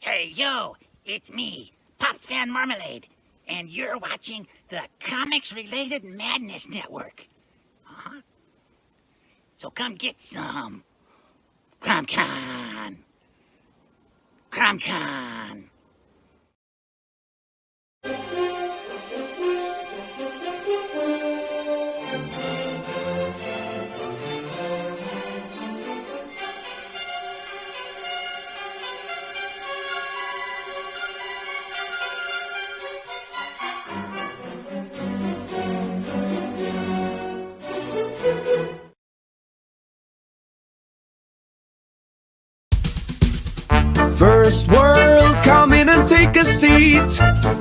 Hey, yo, it's me, Pops Van Marmalade, and you're watching the Comics-Related Madness Network. Uh-huh. So come get some. CromCon. CromCon. First world, come in and take a seat.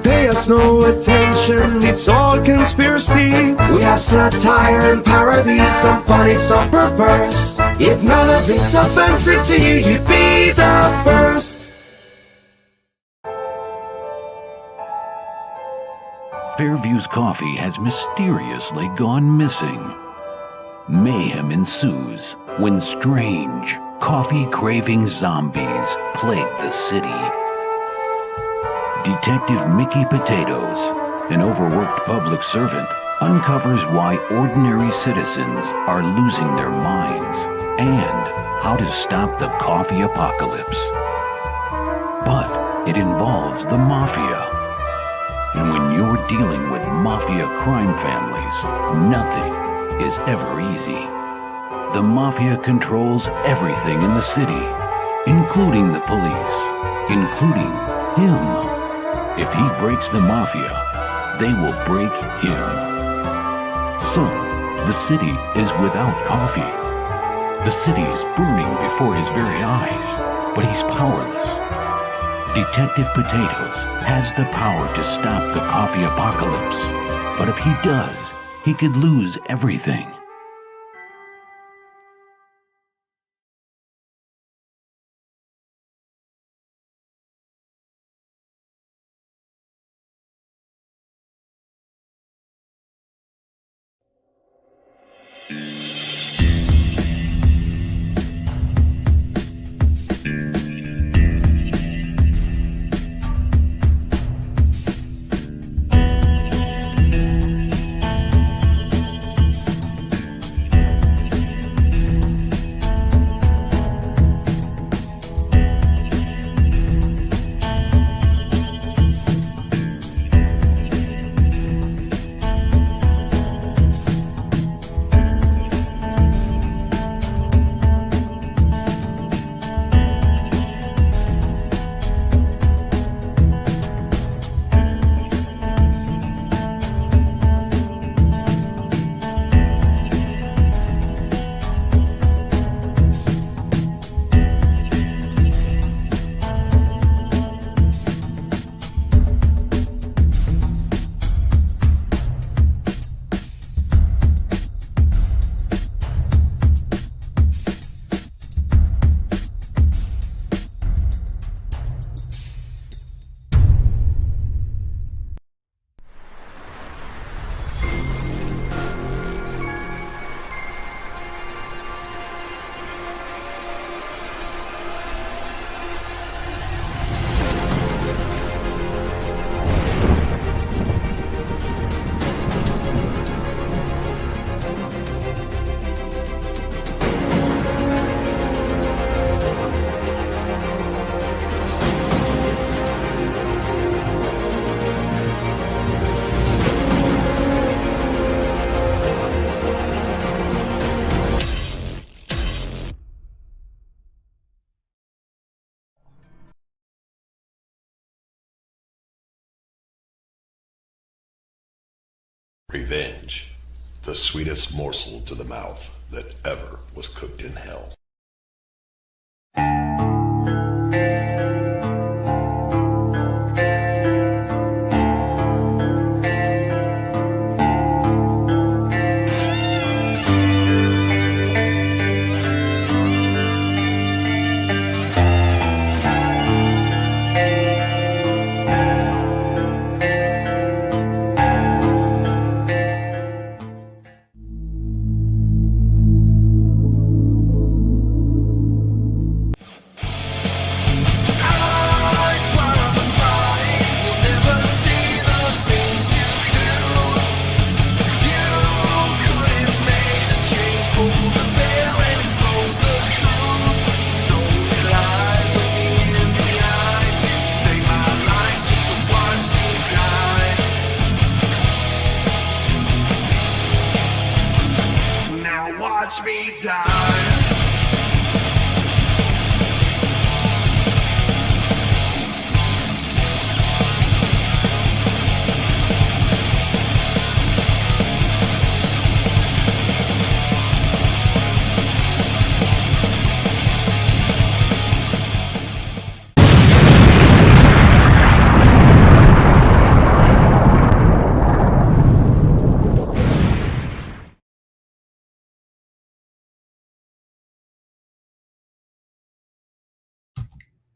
Pay us no attention, it's all conspiracy. We have satire and parody, some funny, some perverse. If none of it's offensive to you, you'd be the first. Fairview's coffee has mysteriously gone missing. Mayhem ensues when strange, coffee-craving zombies plague the city. Detective Mickey Potatoes, an overworked public servant, uncovers why ordinary citizens are losing their minds and how to stop the coffee apocalypse. But it involves the mafia. And when you're dealing with mafia crime families, nothing is ever easy. The mafia controls everything in the city, including the police, including him. If he breaks the mafia, they will break him. So, the city is without coffee. The city is burning before his very eyes, but he's powerless. Detective Potatoes has the power to stop the coffee apocalypse, but if he does, he could lose everything. Revenge, the sweetest morsel to the mouth that ever was cooked in hell.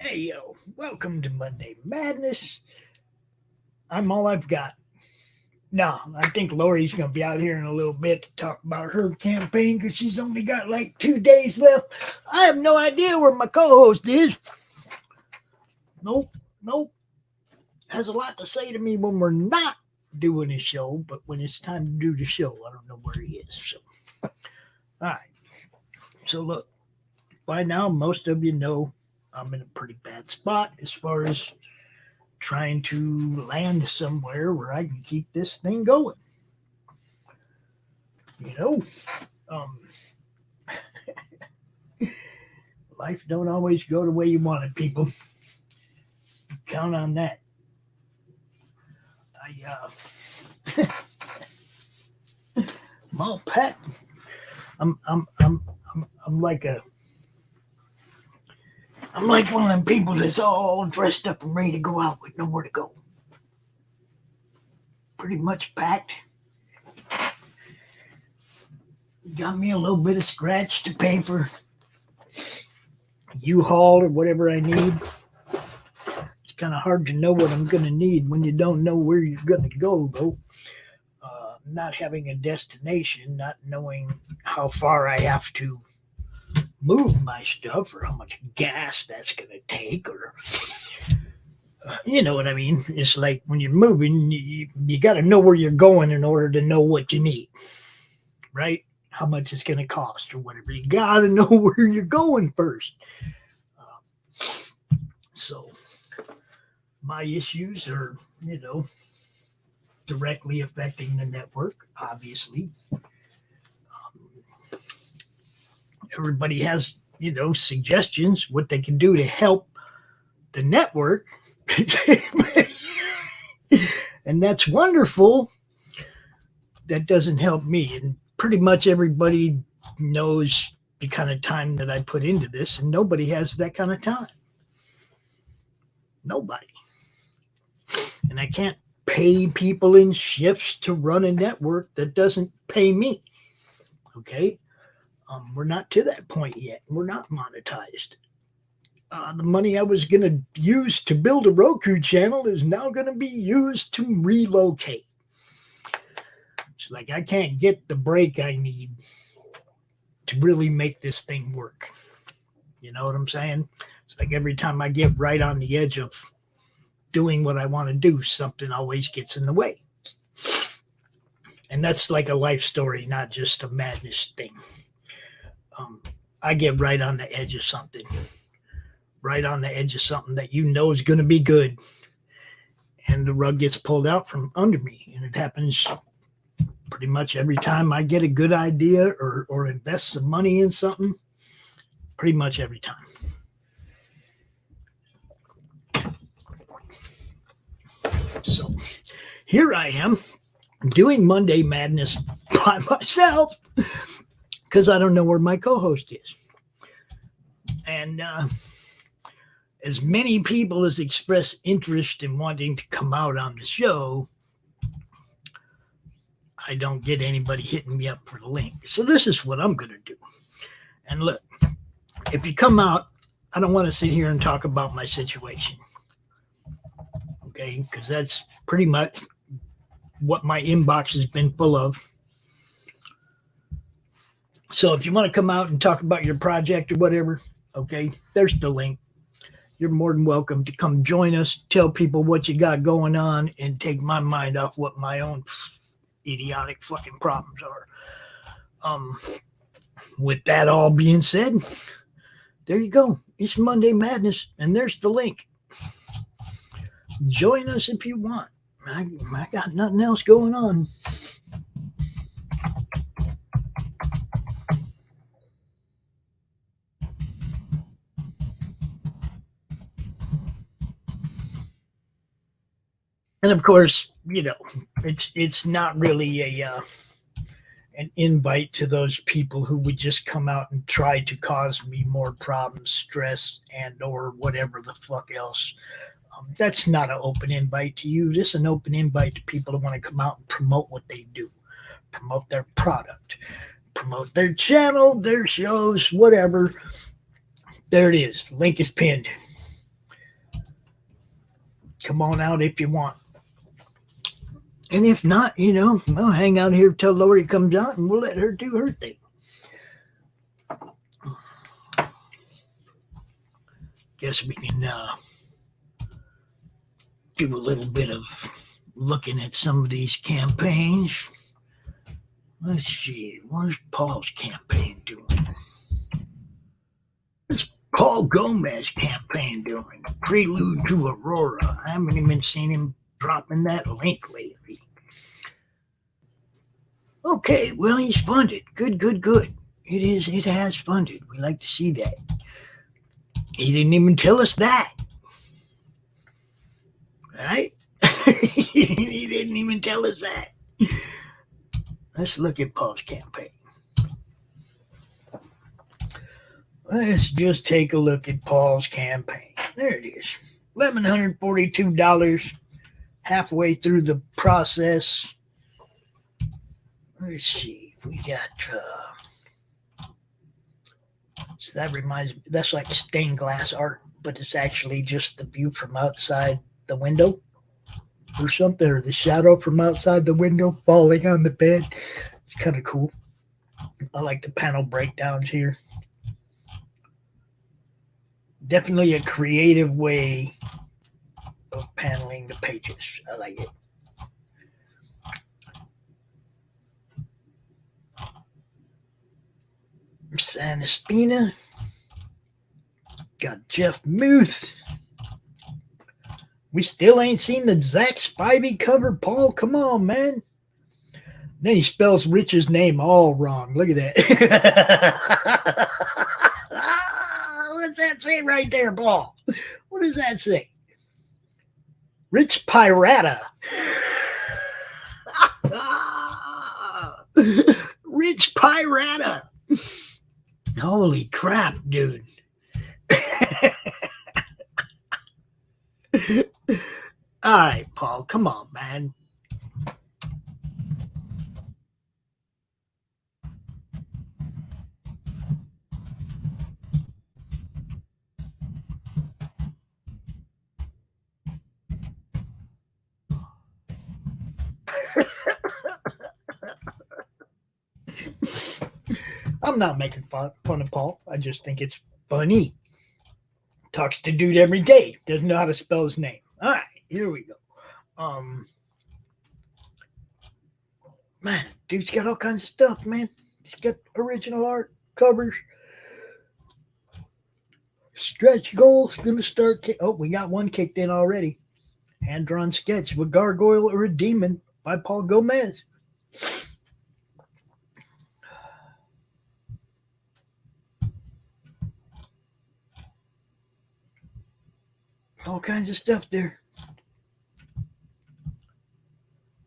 Hey, yo, welcome to Monday Madness. I'm all I've got. No, I think Laurie's going to be out here in a little bit to talk about her campaign because she's only got like 2 days left. I have no idea where my co-host is. Nope. Has a lot to say to me when we're not doing a show, but when it's time to do the show, I don't know where he is. So, all right. So, look, by now, most of you know I'm in a pretty bad spot as far as trying to land somewhere where I can keep this thing going. You know, life don't always go the way you want it, people. Count on that. I'm all packed. I'm like one of them people that's all dressed up and ready to go out with nowhere to go. Pretty much packed. Got me a little bit of scratch to pay for U-Haul or whatever I need. It's kind of hard to know what I'm going to need when you don't know where you're going to go, though. Not having a destination, not knowing how far I have to move my stuff or how much gas that's going to take, or you know what I mean. It's like when you're moving, you got to know where you're going in order to know what you need, right? How much it's going to cost or whatever. You got to know where you're going first. So my issues are, you know, directly affecting the network, obviously. Everybody has, you know, suggestions what they can do to help the network. And that's wonderful. That doesn't help me. And pretty much everybody knows the kind of time that I put into this, and nobody has that kind of time. Nobody. And I can't pay people in shifts to run a network that doesn't pay me. Okay? We're not to that point yet. We're not monetized. The money I was going to use to build a Roku channel is now going to be used to relocate. It's like I can't get the break I need to really make this thing work. You know what I'm saying? It's like every time I get right on the edge of doing what I want to do, something always gets in the way. And that's like a life story, not just a madness thing. I get right on the edge of something. Right on the edge of something that you know is going to be good. And the rug gets pulled out from under me. And it happens pretty much every time I get a good idea or invest some money in something. Pretty much every time. So here I am doing Monday Madness by myself because I don't know where my co-host is. And as many people as express interest in wanting to come out on the show, I don't get anybody hitting me up for the link. So this is what I'm going to do. And look, if you come out, I don't want to sit here and talk about my situation. Okay, because that's pretty much what my inbox has been full of. So if you want to come out and talk about your project or whatever, okay, there's the link. You're more than welcome to come join us, tell people what you got going on, and take my mind off what my own idiotic fucking problems are. With that all being said, there you go. It's Monday Madness, and there's the link. Join us if you want. I got nothing else going on. And of course, you know, it's not really an invite to those people who would just come out and try to cause me more problems, stress, and or whatever the fuck else. That's not an open invite to you. This is an open invite to people who want to come out and promote what they do, promote their product, promote their channel, their shows, whatever. There it is. The link is pinned. come on out if you want. And if not, I'll hang out here till Laurie comes out and we'll let her do her thing. Guess we can do a little bit of looking at some of these campaigns. Let's see, where's Paul's campaign doing? What's Paul Gomez's campaign doing? Prelude to Aurora. I haven't even seen him dropping that link lately. Okay, well, he's funded. Good. It has funded. We like to see that. He didn't even tell us that. Right? He didn't even tell us that. Let's look at Paul's campaign. Let's just take a look at Paul's campaign. There it is. $1,142 halfway through the process. Let's see. We got so that reminds me, that's like stained glass art, but it's actually just the view from outside the window or something, or the shadow from outside the window falling on the bed. It's kind of cool. I like the panel breakdowns here. Definitely a creative way of paneling the pages. I like it. Santa Spina. Got Jeff Muth. We still ain't seen the Zach Spivey cover, Paul. Come on, man. Then he spells Rich's name all wrong. Look at that. What's that say right there, Paul? What does that say? Rich Pirata. Rich Pirata. Holy crap, dude. All right, Paul, come on, man. I'm not making fun of Paul. I just think it's funny. Talks to dude every day. Doesn't know how to spell his name. All right, here we go. Man, dude's got all kinds of stuff, man. He's got original art, covers, stretch goals. Gonna start. We got one kicked in already. Hand-drawn sketch of a gargoyle or a demon by Paul Gomez. All kinds of stuff there.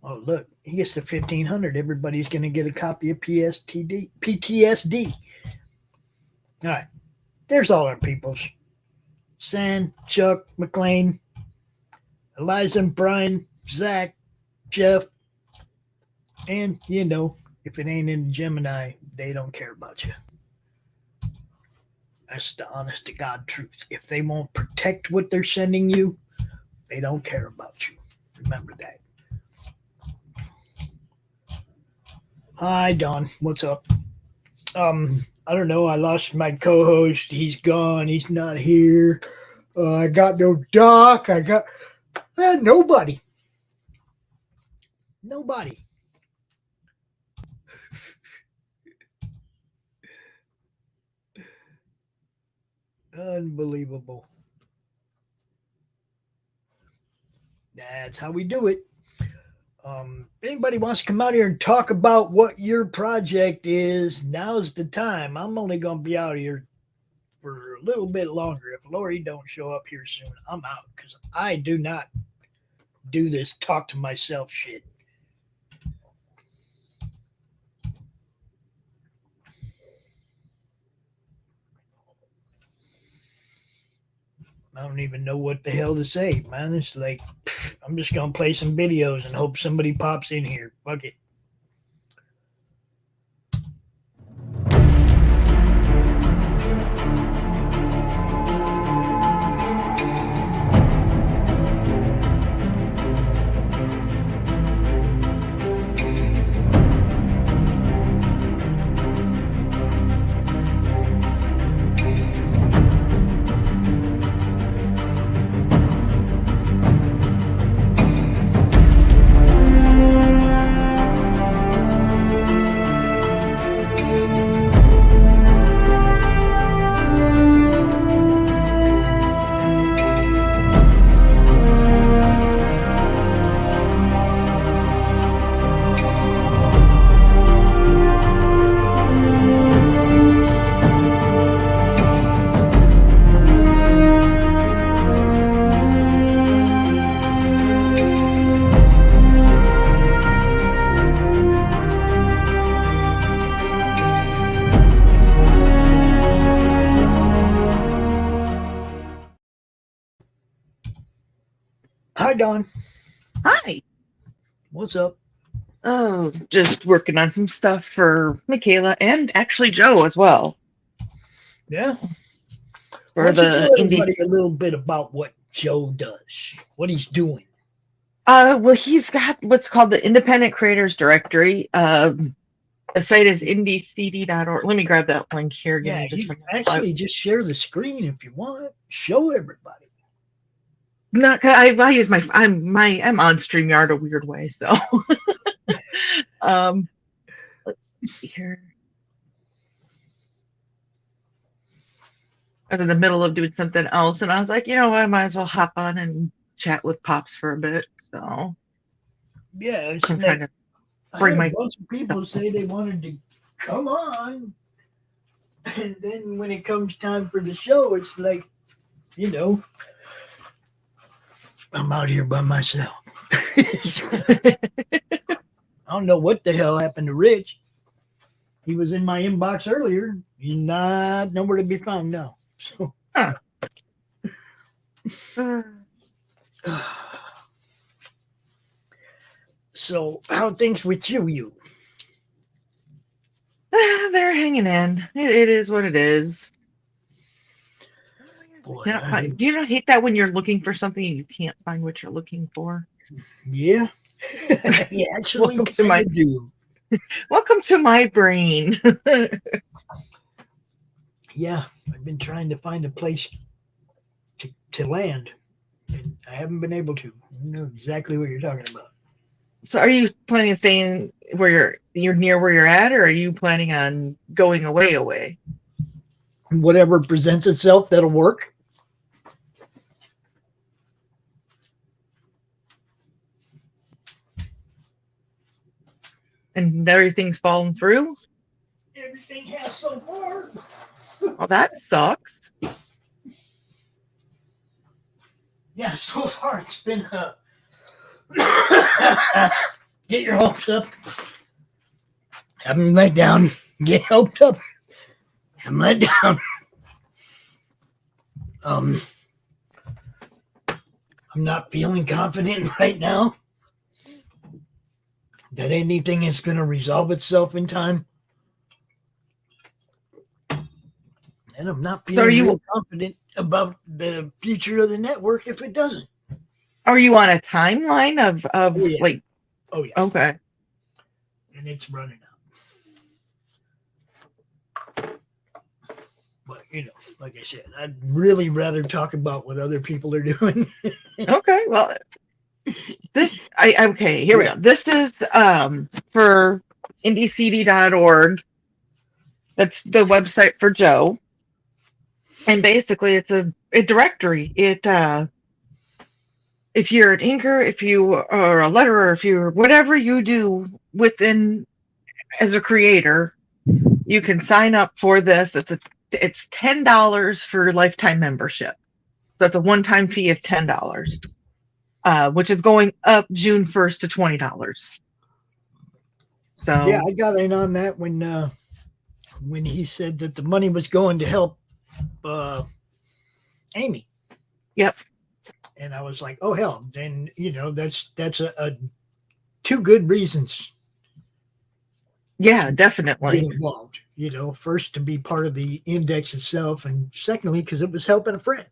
Oh, look, he gets the 1,500. Everybody's going to get a copy of PTSD. All right, there's all our peoples. San, Chuck, McLean, Eliza and Brian, Zach, Jeff, and, if it ain't in Gemini, they don't care about you. That's the honest to God truth. If they won't protect what they're sending you, they don't care about you. Remember that. Hi, Don. What's up? I don't know. I lost my co-host. He's gone. He's not here. I got no doc. I got nobody. Nobody. Unbelievable. That's how we do it. If anybody wants to come out here and talk about what your project is, now's the time. I'm only going to be out here for a little bit longer. If Laurie don't show up here soon, I'm out because I do not do this talk to myself shit. I don't even know what the hell to say, man. It's like, I'm just going to play some videos and hope somebody pops in here. Fuck it. Hi, Don. Hi. What's up? Oh, just working on some stuff for Michaela and actually Joe as well. Yeah. For Why don't you the tell indie. everybody a little bit about what Joe does, what he's doing. Well, he's got what's called the Independent Creators Directory. The site is indiecd.org. Let me grab that link here. Give Yeah, me just you a minute. actually just share the screen if you want. Show everybody. Not, I use I'm on StreamYard a weird way, so let's see here. I was in the middle of doing something else, and I was like, you know what, I might as well hop on and chat with Pops for a bit. So Yeah, it's I'm like, trying to I bring had my a bunch of people say they wanted to come on, and then when it comes time for the show, it's like, you know, I'm out here by myself. I don't know what the hell happened to Rich. He was in my inbox earlier. He's not nowhere to be found now. So, so how are things with you? They're hanging in. It is what it is. Boy, Do you not hate that when you're looking for something and you can't find what you're looking for? yeah. Yeah, actually, Welcome to my do. Welcome to my brain. Yeah, I've been trying to find a place to land, and I haven't been able to. I know exactly what you're talking about. So are you planning on staying where you're near where you're at, or are you planning on going away? Whatever presents itself, that'll work. And everything's fallen through? Everything has so far. Well, that sucks. Yeah, so far it's been get your hopes up. Have them let down. Get hoped up. Have them let down. I'm not feeling confident right now that anything is going to resolve itself in time. And I'm not feeling real confident about the future of the network if it doesn't. Are you on a timeline of like? Oh yeah. Okay. And it's running out. But you know, like I said, I'd really rather talk about what other people are doing. Okay. Well, okay. Here we go. This is for indiecd.org. That's the website for Joe. And basically, it's a directory. If you're an inker, if you are a letterer, if you're whatever you do within as a creator, you can sign up for this. It's $10 for lifetime membership. So it's a one-time fee of $10, which is going up June 1st to $20. So yeah, I got in on that when he said that the money was going to help Amy. Yep. And I was like, oh hell, then you know that's a two good reasons. Yeah, definitely. Get involved. You know, first to be part of the index itself, and secondly because it was helping a friend.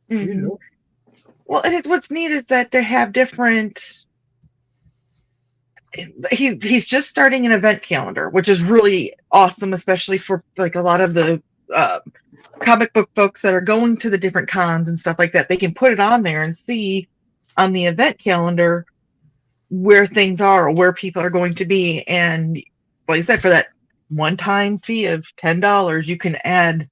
Mm-hmm. You know. Well, and what's neat is that they have different. He's just starting an event calendar, which is really awesome, especially for like a lot of the comic book folks that are going to the different cons and stuff like that. They can put it on there and see on the event calendar where things are or where people are going to be. And like I said, for that one-time fee of $10, you can add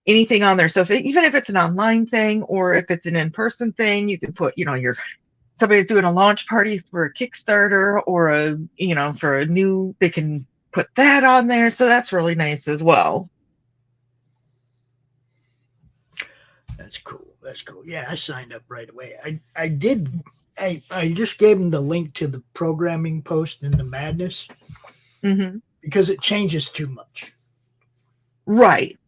anything on there. So even if it's an online thing or if it's an in-person thing, you can put, somebody's doing a launch party for a Kickstarter or for a new, they can put that on there. So that's really nice as well. That's cool. Yeah, I signed up right away. I did. I just gave him the link to the programming post in the Madness mm-hmm. because it changes too much. Right.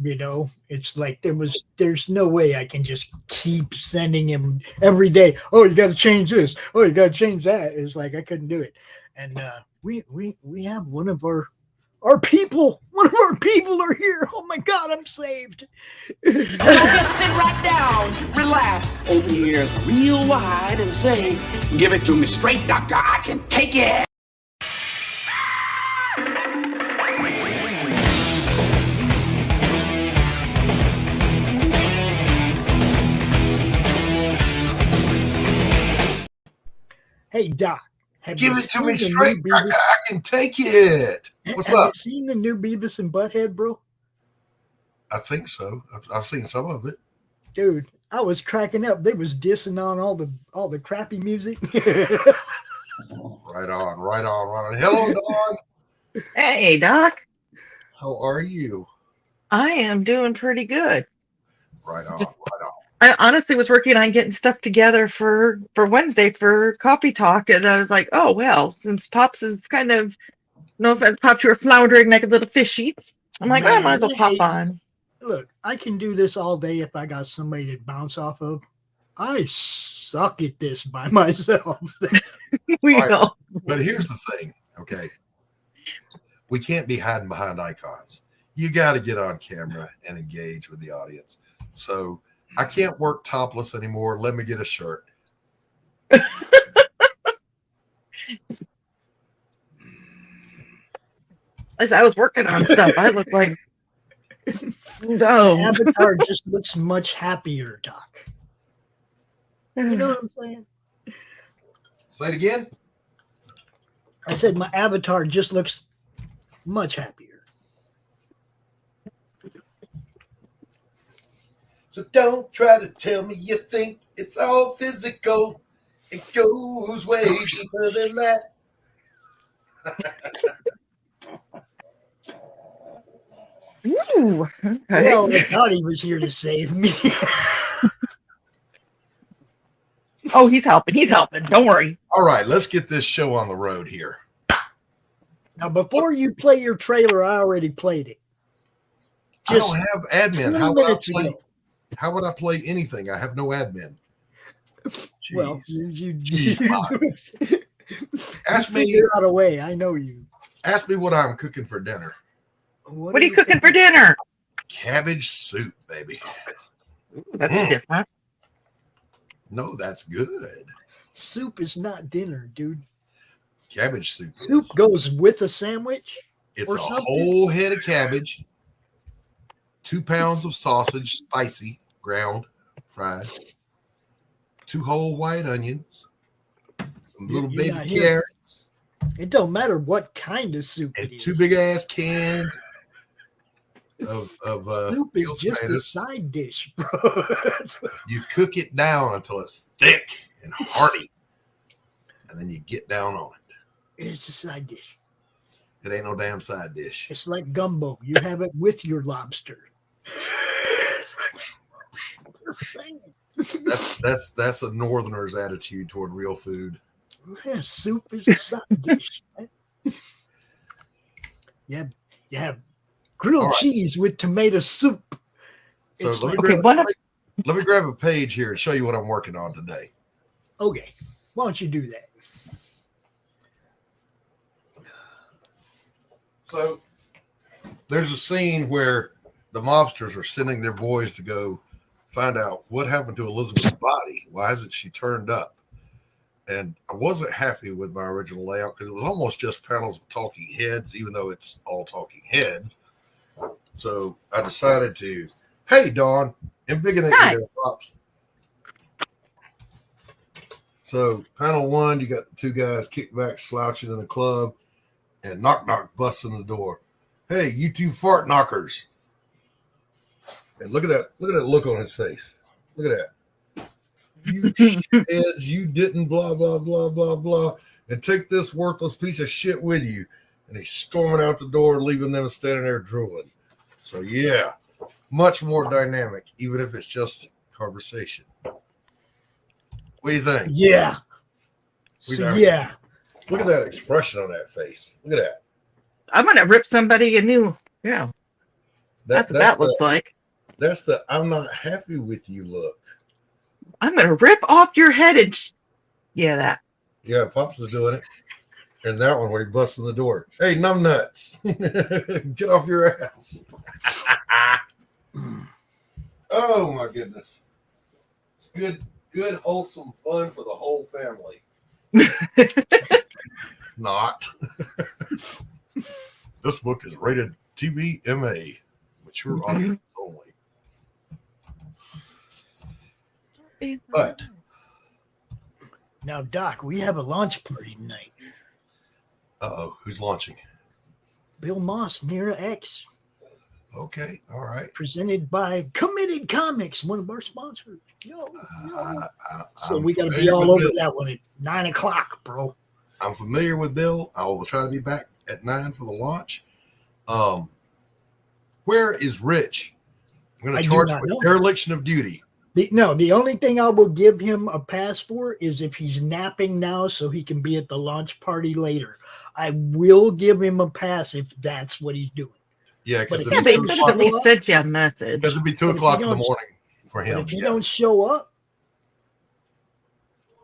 You know, it's like there's no way I can just keep sending him every day. Oh, you got to change this. Oh, you got to change that. It's like I couldn't do it. And we have one of our people. One of our people are here. Oh my God, I'm saved. Just sit right down, relax, open your ears real wide, and say, "Give it to me straight, doctor. I can take it." Hey Doc, Give it to me straight. I can take it. What's up? Have you seen the new Beavis and Butthead, bro? I think so. I've seen some of it. Dude, I was cracking up. They was dissing on all the crappy music. Right on. Hello, Dawn. Hey, Doc. How are you? I am doing pretty good. Right on. I honestly was working on getting stuff together for Wednesday for coffee talk, and I was like, oh well, since Pops is kind of, no offense, Pops, you were floundering like a little fishy. I'm like, I might as well pop on. Look, I can do this all day if I got somebody to bounce off of. I suck at this by myself. We Right. know. But here's the thing, okay? We can't be hiding behind icons. You got to get on camera and engage with the audience. So I can't work topless anymore. Let me get a shirt. As I was working on stuff, I look like no. Avatar just looks much happier, Doc. You know what I'm saying? Say it again. I said my avatar just looks much happier. So don't try to tell me you think it's all physical. It goes way deeper than that. Ooh, okay. Well, I thought he was here to save me. Oh, he's helping. Don't worry. All right, let's get this show on the road here. Now, before you play your trailer, I already played it. I don't have admin. 2 How would I minutes play? ago. How would I play anything? I have no admin. Jeez. Well, Ask me. figure out a way. I know you. Ask me what I'm cooking for dinner. What are you cooking for dinner? Cabbage soup, baby. Ooh, that's different. No, that's good. Soup is not dinner, dude. Cabbage soup. Soup is. goes with a sandwich. It's or a something. whole head of cabbage, 2 pounds of sausage, spicy, ground, fried, 2 whole white onions, some little You're baby not here. carrots, It don't matter what kind of soup and it 2 is. big ass cans of Soup is peeled just a tomatoes. side dish, bro. That's what- You cook it down until it's thick and hearty, and then you get down on it. It's a side dish. It ain't no damn side dish. It's like gumbo. You have it with your lobster. That's a northerner's attitude toward real food. Yeah, soup is a side dish. You have grilled All right. cheese with tomato soup. So It's let me, like- grab, let me grab a page here and show you what I'm working on today. Okay, why don't you do that? So there's a scene where the mobsters are sending their boys to go find out what happened to Elizabeth's body. Why hasn't she turned up? And I wasn't happy with my original layout because it was almost just panels of talking heads, even though it's all talking heads. So I decided to, hey, Dawn, and big and Hi. props. So panel 1, you got the 2 guys kick back, slouching in the club, and knock busts in the door. Hey, you 2 fart knockers. And look at that look on his face. Look at that. You shitheads, you didn't blah, blah, blah, blah, blah. And take this worthless piece of shit with you. And he's storming out the door, leaving them standing there drooling. So yeah, much more dynamic, even if it's just conversation. What do you think? Yeah. We So, don't- yeah. Look at that expression on that face. Look at that. I'm gonna rip somebody a new. Yeah. That's what that looks like. That's the I'm not happy with you look. I'm gonna rip off your head and that. Yeah, Pops is doing it. And that one where he busts in the door. Hey, numbnuts. Get off your ass. Oh my goodness. It's good, wholesome fun for the whole family. Not. This book is rated TVMA, mature audience only. But now, Doc, we have a launch party tonight. Who's launching? Bill Moss, Nira X. Okay, all right. Presented by Committed Comics, one of our sponsors. So we got to be familiar all with over Bill. that one at 9 o'clock, bro. I'm familiar with Bill. I will try to be back at 9 for the launch. Where is Rich? I'm going to charge him with dereliction of duty. The only thing I will give him a pass for is if he's napping now so he can be at the launch party later. I will give him a pass if that's what he's doing. Yeah, because But he should have at least sent you a message. Because it'd be 2 o'clock in the morning for him. If you don't show up,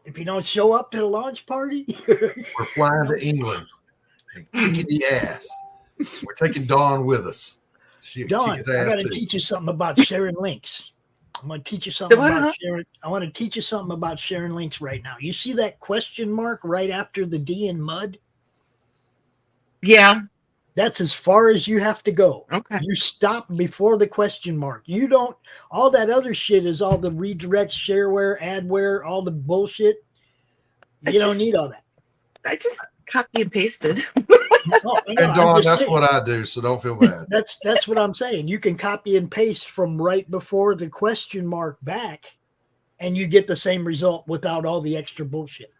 to the launch party, we're flying to England and kicking the ass. We're taking Dawn with us. She'll Dawn, kick his I ass got to too. teach you something about sharing links. I'm going to teach you something about sharing. I want to teach you something about sharing links right now. You see that question mark right after the D in mud? Yeah. That's as far as you have to go. Okay. You stop before the question mark. You don't, all that other shit is all the redirects, shareware, adware, all the bullshit. You don't need all that. I just copy and pasted. And Dawn, that's what I do, so don't feel bad. That's what I'm saying. You can copy and paste from right before the question mark back, and you get the same result without all the extra bullshit.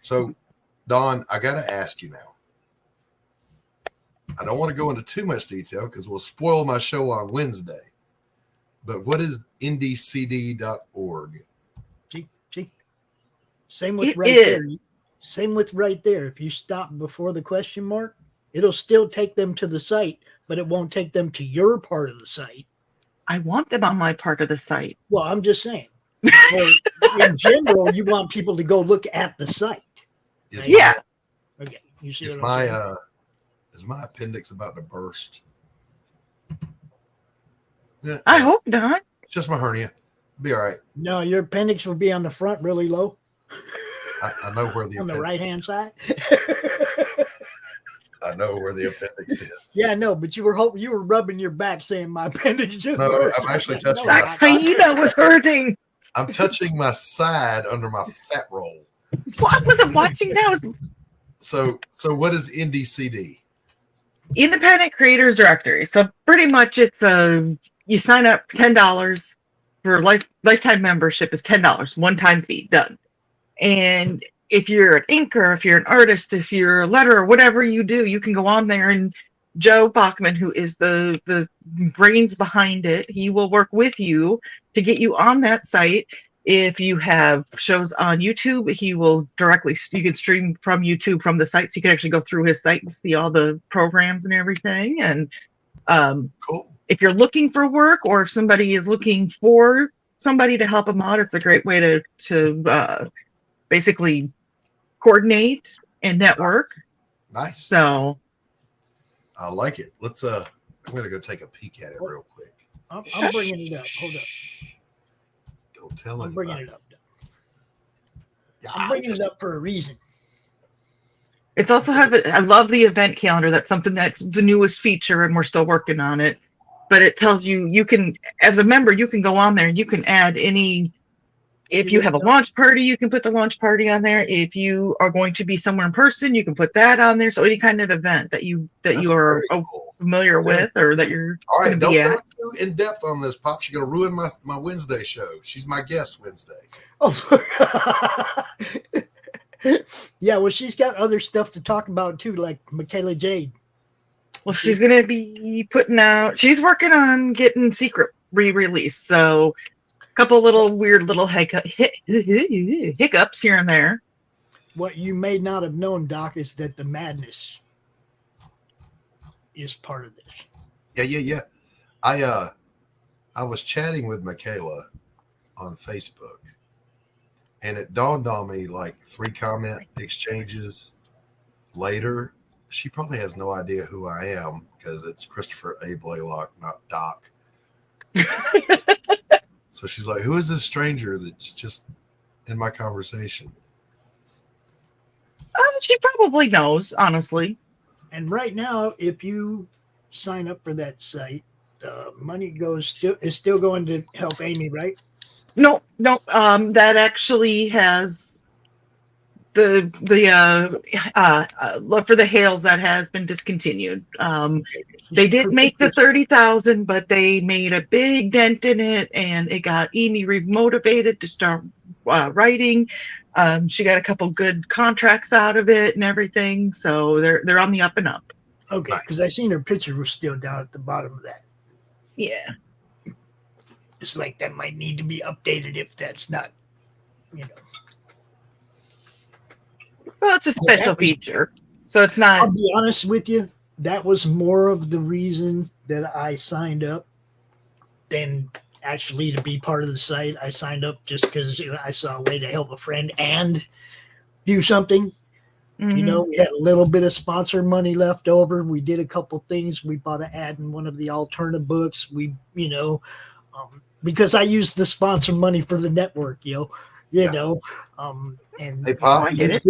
So, Dawn, I got to ask you now. I don't want to go into too much detail because we'll spoil my show on Wednesday. But what is indiecd.org? See? Same with there. Same with right there. If you stop before the question mark, it'll still take them to the site, but it won't take them to your part of the site. I want them on my part of the site. Well, I'm just saying. In general, you want people to go look at the site. Yeah. Okay. You see Is what I'm saying? Is my appendix about to burst? Yeah, I hope not. It's just my hernia. It'll be all right. No, your appendix will be on the front really low. I know where the on the right-hand side. I know where the appendix is. Yeah, no, but you were rubbing your back saying my appendix just No, hurts. I'm actually touching That's how you know what's hurting. I'm touching my side under my fat roll. Well, I wasn't watching that. So what is NDCD? Independent Creators Directory. So pretty much it's you sign up $10 for lifetime membership is $10, one-time fee, done. And if you're an inker, if you're an artist, if you're a letterer, whatever you do, you can go on there, and Joe Bachman, who is the brains behind it, he will work with you to get you on that site. If you have shows on YouTube, he will you can stream from YouTube from the site, so you can actually go through his site and see all the programs and everything. And cool. If you're looking for work, or if somebody is looking for somebody to help them out, it's a great way to basically coordinate and network. Nice. So I like it. Let's I'm gonna go take a peek at it real quick. I'm bringing it up. Hold up. Don't tell I'm anybody. bringing it up. Yeah, I'm bringing it up for a reason. it's also I love the event calendar. That's something that's the newest feature, and we're still working on it. But it tells you can, as a member, you can go on there and you can add any. If you have a launch party, you can put the launch party on there. If you are going to be somewhere in person, you can put that on there. So any kind of event that you are cool. familiar with, or that you're all right. Don't be go at. too in depth on this, Pops. You're gonna ruin my Wednesday show. She's my guest Wednesday. Oh, yeah. Well, she's got other stuff to talk about too, like Michaela Jade. Well, she's going to be putting out. She's working on getting Secret re-released. So a couple little weird little hiccups here and there. What you may not have known, Doc, is that the madness is part of this. Yeah. I was chatting with Michaela on Facebook, and it dawned on me like 3 comment exchanges later. She probably has no idea who I am because it's Christopher A. Blalock, not Doc. So she's like, who is this stranger that's just in my conversation? She probably knows, honestly. And right now, if you sign up for that site, the money is still going to help Amy, right? No. That actually has for the Hales that has been discontinued. They didn't make the 30,000, but they made a big dent in it, and it got Amy remotivated to start writing. She got a couple good contracts out of it and everything, so they're on the up and up. Okay, because I seen her picture was still down at the bottom of that. Yeah. It's like that might need to be updated if that's not, Well, it's a special feature, so it's not. I'll be honest with you, that was more of the reason that I signed up than actually to be part of the site. I signed up just because I saw a way to help a friend and do something. Mm-hmm. We had a little bit of sponsor money left over. We did a couple things. We bought an ad in one of the alternative books. We, because I used the sponsor money for the network, and Hey, Pop, I get it.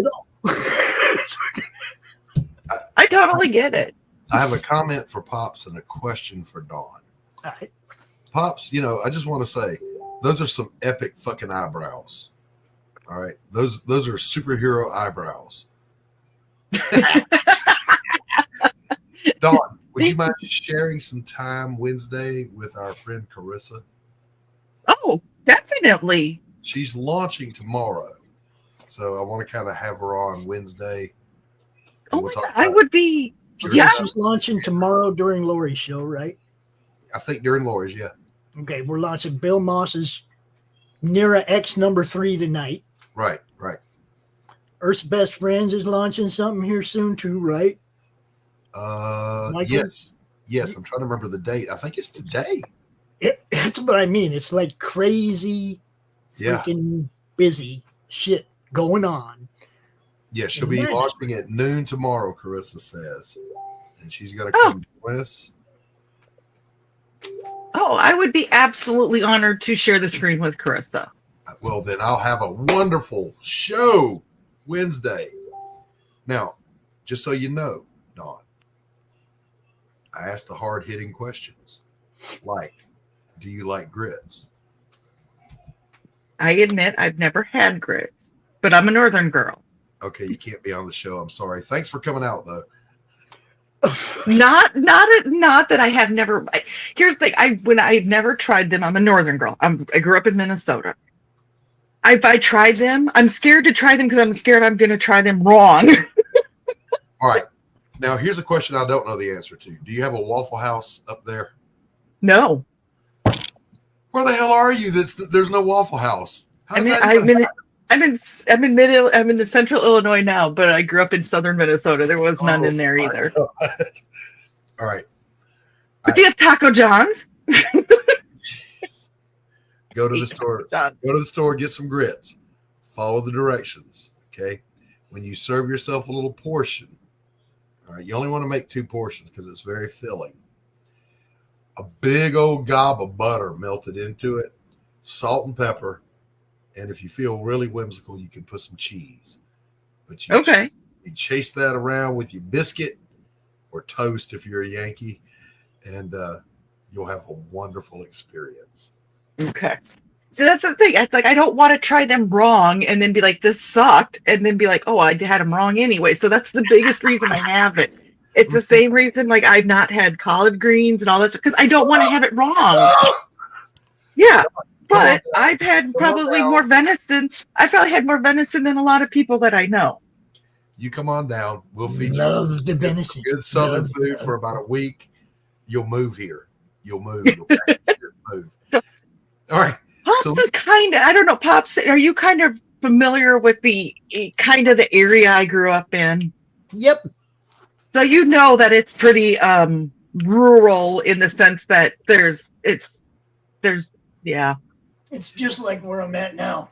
I totally get it. I have a comment for Pops and a question for Dawn. All right. Pops, I just want to say, those are some epic fucking eyebrows. All right. Those are superhero eyebrows. Dawn, would you mind sharing some time Wednesday with our friend Carissa? Oh, definitely. She's launching tomorrow, so I want to kind of have her on Wednesday. Oh, I would be. Yeah, she's launching tomorrow during Laurie's show, right? I think during Laurie's, yeah. Okay, we're launching Bill Moss's Nira X #3 tonight. Right. Earth's Best Friends is launching something here soon too, right? Yes. I'm trying to remember the date. I think it's today. That's what I mean. It's like crazy, freaking busy shit going on. Yeah, she'll be launching at noon tomorrow, Carissa says. And she's going to come join us. Oh, I would be absolutely honored to share the screen with Carissa. Well, then I'll have a wonderful show Wednesday. Now, just so you know, Dawn, I asked the hard-hitting questions. Like, do you like grits? I admit I've never had grits, but I'm a northern girl. Okay, you can't be on the show. I'm sorry. Thanks for coming out, though. Not that I have never. Here's the thing: when I've never tried them. I'm a northern girl. I grew up in Minnesota. If I tried them, I'm scared to try them because I'm scared I'm going to try them wrong. All right. Now, here's a question I don't know the answer to. Do you have a Waffle House up there? No. Where the hell are you? There's no Waffle House. I'm in the central Illinois now, but I grew up in southern Minnesota. There was none in there either. All right. But do you have Taco John's? Go to the store. Go to the store, get some grits. Follow the directions. Okay. When you serve yourself a little portion, all right, you only want to make 2 portions because it's very filling. A big old gob of butter melted into it, salt and pepper, and if you feel really whimsical, you can put some cheese. But you chase that around with your biscuit or toast if you're a Yankee, and you'll have a wonderful experience. Okay. So that's the thing. It's like I don't want to try them wrong and then be like, this sucked, and then be like, oh, I had them wrong anyway. So that's the biggest reason I haven't. It's the same reason like I've not had collard greens and all that stuff because I don't want to have it wrong. Yeah. But I've had probably more venison. I probably had more venison than a lot of people that I know. You come on down. We'll feed you the venison. Good Southern food for about a week. You'll move here. You'll move. You'll move. All right. Pops is kind of, I don't know, Pops, are you kind of familiar with the kind of the area I grew up in? Yep. So you know that it's pretty rural in the sense that there's yeah. It's just like where I'm at now.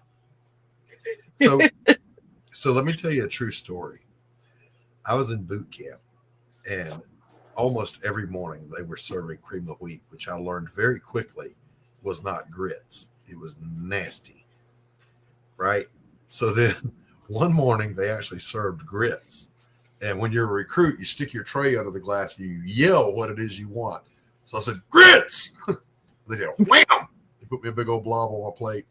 So let me tell you a true story. I was in boot camp, and almost every morning they were serving cream of wheat, which I learned very quickly was not grits. It was nasty, right? So then one morning they actually served grits. And when you're a recruit, you stick your tray under the glass and you yell what it is you want. So I said, grits! They go, wham! They put me a big old blob on my plate,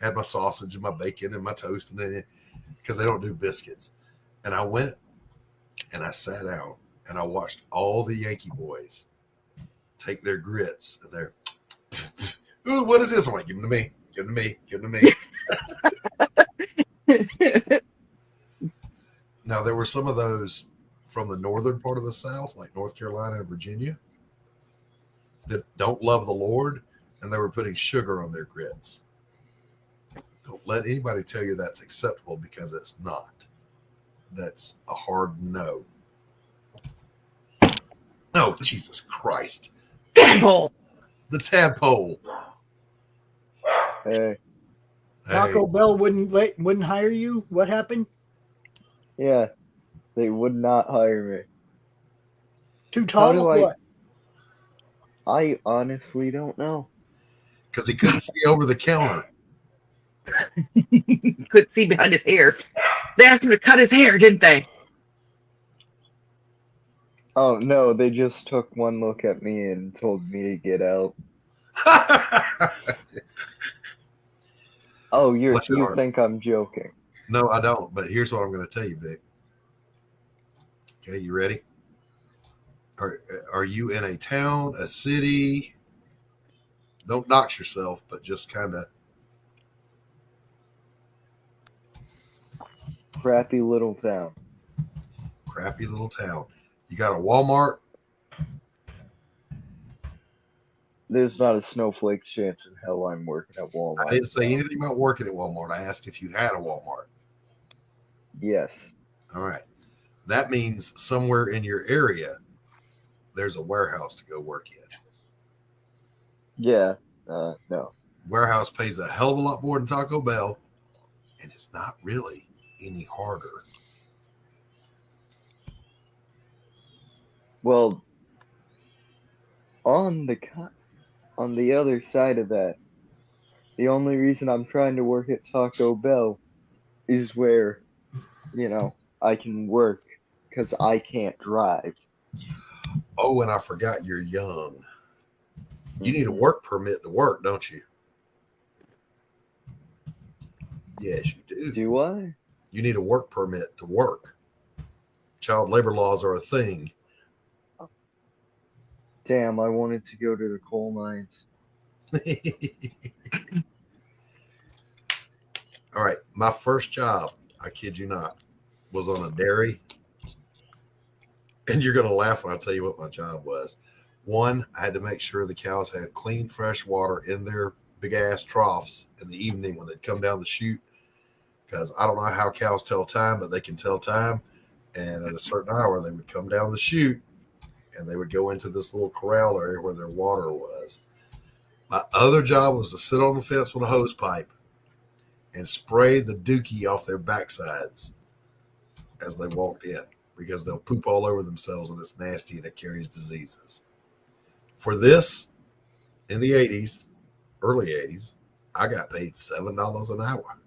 had my sausage and my bacon and my toast, and then because they don't do biscuits. And I went and I sat down and I watched all the Yankee boys take their grits and they're, ooh, what is this? I'm like, give them to me, give them to me, give them to me. Now, there were some of those from the northern part of the South, like North Carolina and Virginia, that don't love the Lord, and they were putting sugar on their grits. Don't let anybody tell you that's acceptable, because it's not. That's a hard no. Oh, Jesus Christ. Tadpole. The tadpole. Hey, Taco Bell wouldn't hire you? What happened? yeah, they would not hire me. Too tall or what? I honestly don't know. Because he couldn't see over the counter. Couldn't see behind his hair. They asked him to cut his hair, didn't they? Oh, no, they just took one look at me and told me to get out. Oh, you think I'm joking? No, I don't. But here's what I'm going to tell you, Vic. Okay, you ready? Are you in a town, a city? Don't dox yourself, but just kind of. Crappy little town. Crappy little town. You got a Walmart? There's not a snowflake's chance in hell I'm working at Walmart. I didn't say anything about working at Walmart. I asked if you had a Walmart. Yes. All right. That means somewhere in your area, there's a warehouse to go work in. Yeah. No. Warehouse pays a hell of a lot more than Taco Bell, and it's not really any harder. Well, on the other side of that, the only reason I'm trying to work at Taco Bell is where, I can work, because I can't drive. Oh, and I forgot you're young. You need a work permit to work, don't you? Yes, you do. Do I? You need a work permit to work. Child labor laws are a thing. Damn, I wanted to go to the coal mines. All right. My first job, I kid you not, was on a dairy. And you're going to laugh when I tell you what my job was. One, I had to make sure the cows had clean, fresh water in their big ass troughs in the evening when they'd come down the chute. Because I don't know how cows tell time, but they can tell time. And at a certain hour, they would come down the chute and they would go into this little corral area where their water was. My other job was to sit on the fence with a hose pipe and spray the dookie off their backsides as they walked in, because they'll poop all over themselves and it's nasty and it carries diseases. For this, in the 80s, early 80s, I got paid $7 an hour.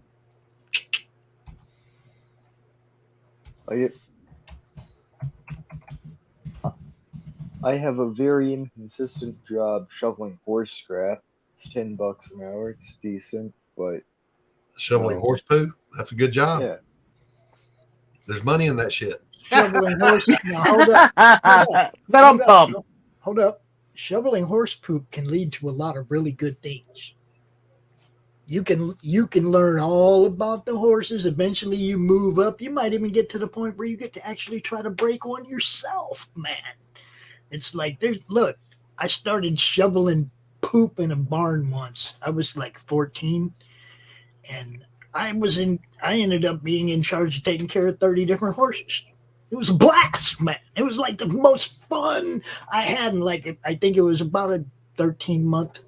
I have a very inconsistent job shoveling horse scrap. It's $10 an hour. It's decent, but shoveling horse poo? That's a good job. Yeah. There's money in that shit. Shoveling horse. Now, hold up. Shoveling horse poop can lead to a lot of really good things. You can learn all about the horses. Eventually you move up. You might even get to the point where you get to actually try to break one yourself, man. It's like, look, I started shoveling poop in a barn once. I was like 14, and I ended up being in charge of taking care of 30 different horses. It was a blast, man. It was like the most fun I had in I think it was about a 13-month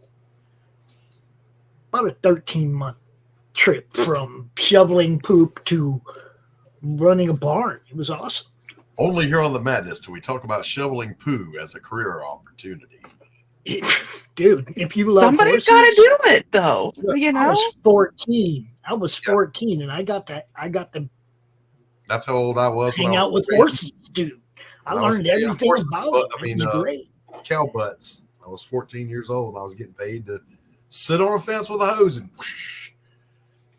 trip from shoveling poop to running a barn. It was awesome. Only here on the Madness do we talk about shoveling poo as a career opportunity. Dude, if you love somebody's horses, got to do it, though. You know, I was 14. And I got to That's how old I was when hang I was out with 14. horses, dude. I When I was learned paying everything horses, about but, it. I mean, It was great. cow butts. I was 14 years old and I was getting paid to sit on a fence with a hose and whoosh.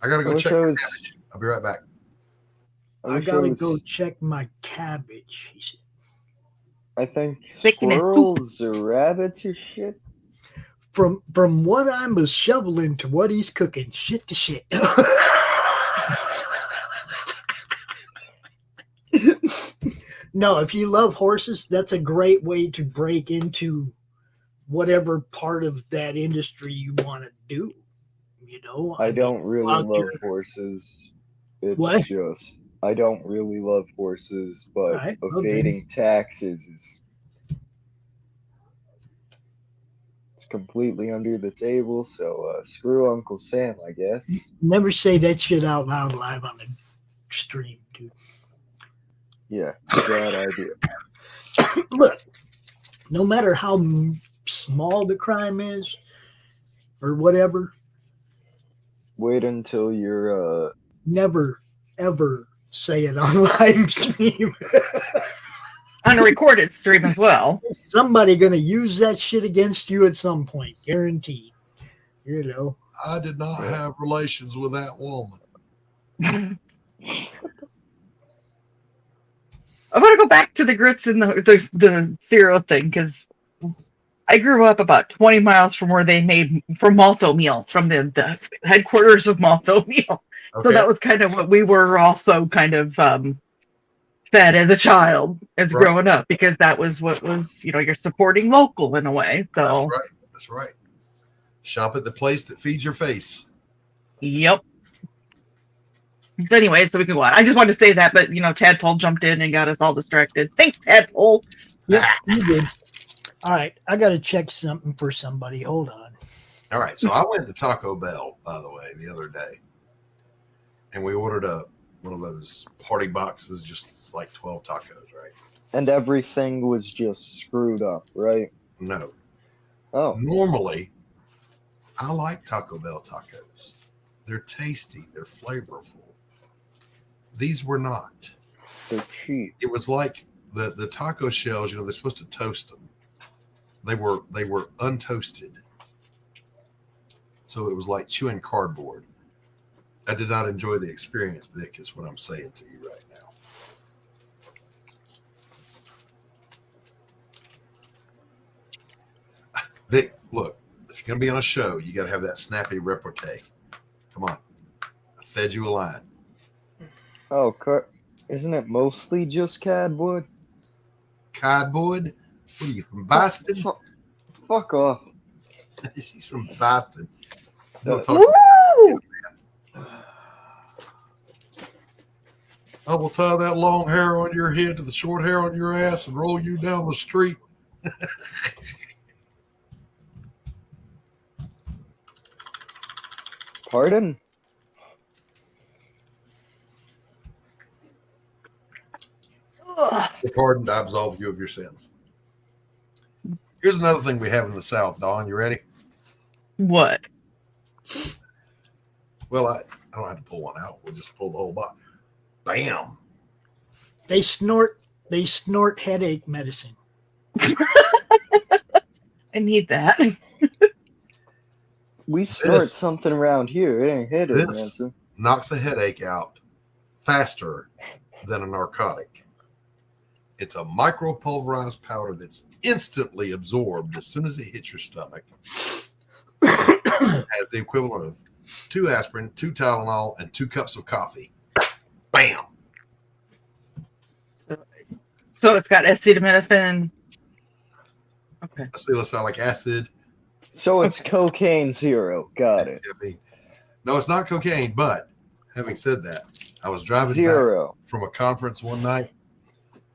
I gotta go check my cabbage. I'll be right back. I gotta go check my cabbage, he said. I think Making it squirrels or rabbits or shit. From what I'm shoveling to what he's cooking, shit to shit. No, if you love horses, that's a great way to break into whatever part of that industry you want to do. You know, I don't really love horses. It's What? just I don't really love horses, but Alright, well then. evading taxes is it's completely under the table. So screw Uncle Sam, I guess. Never say that shit out loud live on the stream, dude. Yeah, bad idea. Look, no matter how small the crime is or whatever, Wait until you're never ever say it on live stream. on a recorded stream as well. Somebody gonna use that shit against you at some point, guaranteed. You know. I did not have relations with that woman. I want to go back to the grits and the cereal thing because I grew up about 20 miles from where they made from Malto meal, from the headquarters of Malto meal. Okay. So that was kind of what we were also kind of fed as a child, as Right. growing up, because that was what was, you're supporting local in a way. So That's right. That's right. Shop at the place that feeds your face. Yep. So anyway, so we can go on. I just wanted to say that, but Tadpole jumped in and got us all distracted. Thanks, Tadpole. Yeah, you did. All right, I got to check something for somebody. Hold on. All right. So I went to Taco Bell, by the way, the other day, and we ordered one of those party boxes, just like 12 tacos, right? and everything was just screwed up, right? No. Oh, Normally, I like Taco Bell tacos. They're tasty. They're flavorful. These were not. they're cheap. It was like the taco shells, they're supposed to toast them. They were untoasted. So it was like chewing cardboard. I did not enjoy the experience, Vic, is what I'm saying to you right now. Vic, look, if you're going to be on a show, you got to have that snappy repartee. Come on. I fed you a line. Oh, isn't it mostly just cardboard? Cardboard? What are you, from Boston? Fuck off. He's from Boston. No. Woo! I will tie that long hair on your head to the short hair on your ass and roll you down the street. Pardon? Ugh. Pardon, I absolve you of your sins. Here's another thing we have in the South, Dawn. You ready? What? Well, I don't have to pull one out. We'll just pull the whole box. Bam. They snort headache medicine. I need that. We snort This- something around here. It ain't hit it, This Nancy. knocks a headache out faster than a narcotic. It's a micropulverized powder that's instantly absorbed as soon as it hits your stomach. It has the equivalent of 2 aspirin, 2 Tylenol, and 2 cups of coffee. Bam. So it's got acetaminophen. Okay. Acetylsalicylic acid. So it's cocaine zero. Got it. No, it's not cocaine, but having said that, I was driving back Zero. from a conference one night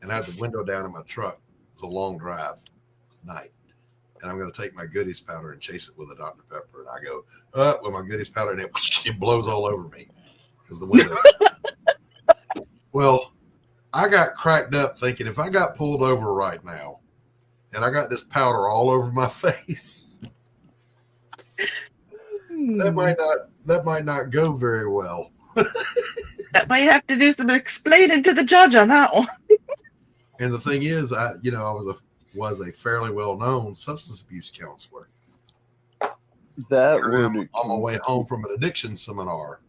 and I had the window down in my truck. It was a long drive at night. And I'm going to take my goodies powder and chase it with a Dr. Pepper. And I go up with my goodies powder, and it blows all over me because the window. Well, I got cracked up thinking if I got pulled over right now and I got this powder all over my face, that might not go very well. That might have to do some explaining to the judge on that one. And the thing is, I was a fairly well-known substance abuse counselor. That on my way home from an addiction seminar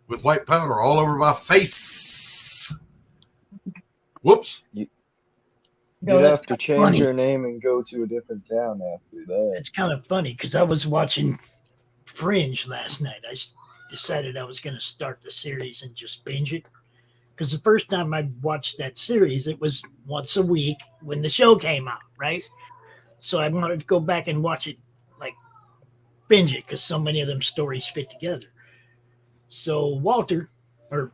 with white powder all over my face. Whoops. You'd No, have that's to change funny. your name and go to a different town after that. It's kind of funny because I was watching Fringe last night. I decided I was going to start the series and just binge it. Because the first time I watched that series, it was once a week when the show came out, right? So I wanted to go back and watch it, like binge it, because so many of them stories fit together. So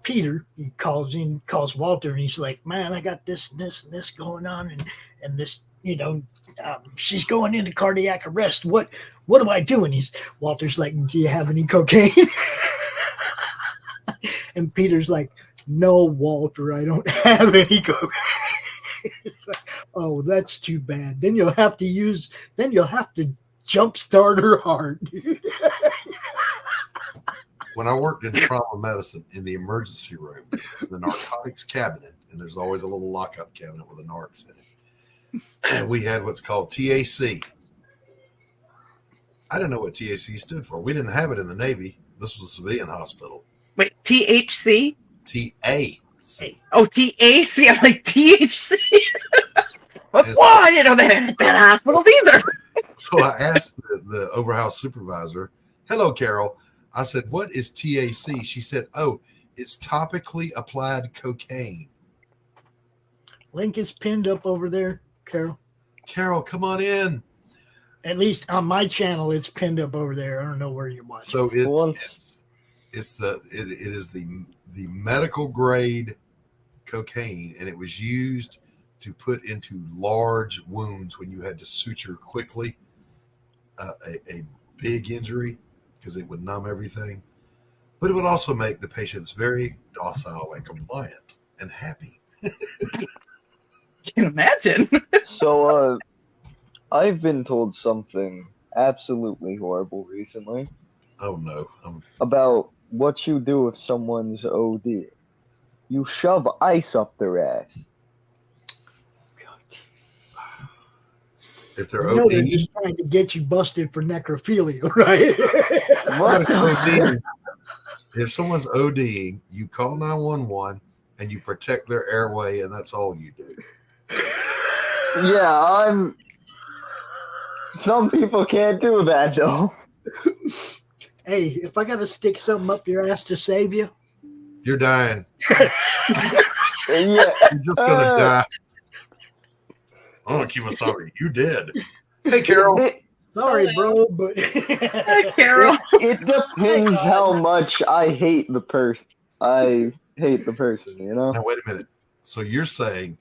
Peter, he calls Walter, and he's like, "Man, I got this going on, and this, she's going into cardiac arrest. What do I do?" And Walter's like, "Do you have any cocaine?" And Peter's like, "No, Walter, I don't have any cocaine." It's like, oh, that's too bad. Then you'll have to jumpstart her heart. When I worked in trauma medicine in the emergency room, the narcotics cabinet, and there's always a little lockup cabinet with the narcs in it, and we had what's called TAC. I didn't know what TAC stood for. We didn't have it in the Navy. This was a civilian hospital. Wait, THC? TAC. Oh, TAC. I'm like, THC? Well, I didn't know they had bad hospitals either. So I asked the overhouse supervisor, "Hello, Carol." I said, "What is TAC?" She said, "Oh, it's topically applied cocaine." Link is pinned up over there, Carol. Carol, come on in. At least on my channel, it's pinned up over there. I don't know where you're watching. So it is the medical grade cocaine, and it was used to put into large wounds when you had to suture quickly a big injury, because it would numb everything, but it would also make the patients very docile and compliant and happy. You can imagine. So, I've been told something absolutely horrible recently. Oh no. About what you do if someone's OD. You shove ice up their ass. If they're You know they're OD, just trying to get you busted for necrophilia, right? if someone's ODing, you call 911 and you protect their airway, and that's all you do. Yeah, some people can't do that, though. Hey, if I got to stick something up your ass to save you, You're dying. Yeah. You're just gonna die. Oh, Kimasabi, you did. Hey, Carol. sorry, bro, but Hi, Carol. It depends how much I hate the person. I hate the person, you know? Now, wait a minute. So you're saying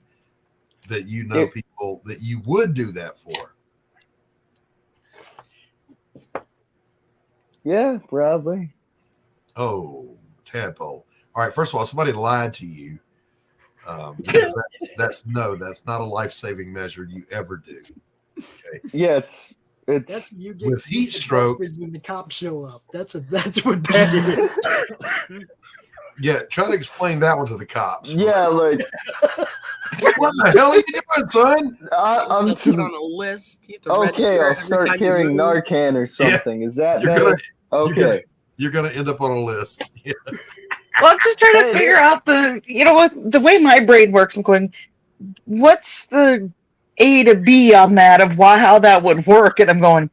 that you know people that you would do that for? Yeah, probably. Oh, tadpole. All right. First of all, somebody lied to you. Because that's not a life-saving measure you ever do. Okay. Yeah, that's you get With heat stroke. when the cops show up. That's what that is. Yeah, try to explain that one to the cops. yeah, like What the hell are you doing, son? I'm put on a list. You have to okay. register I'll every start time you carrying move. Narcan or something. Is that You're better? gonna- Okay. You're gonna end up on a list. Yeah. Well, I'm just trying to figure out the way my brain works. I'm going, what's the A to B on that of how that would work? And I'm going,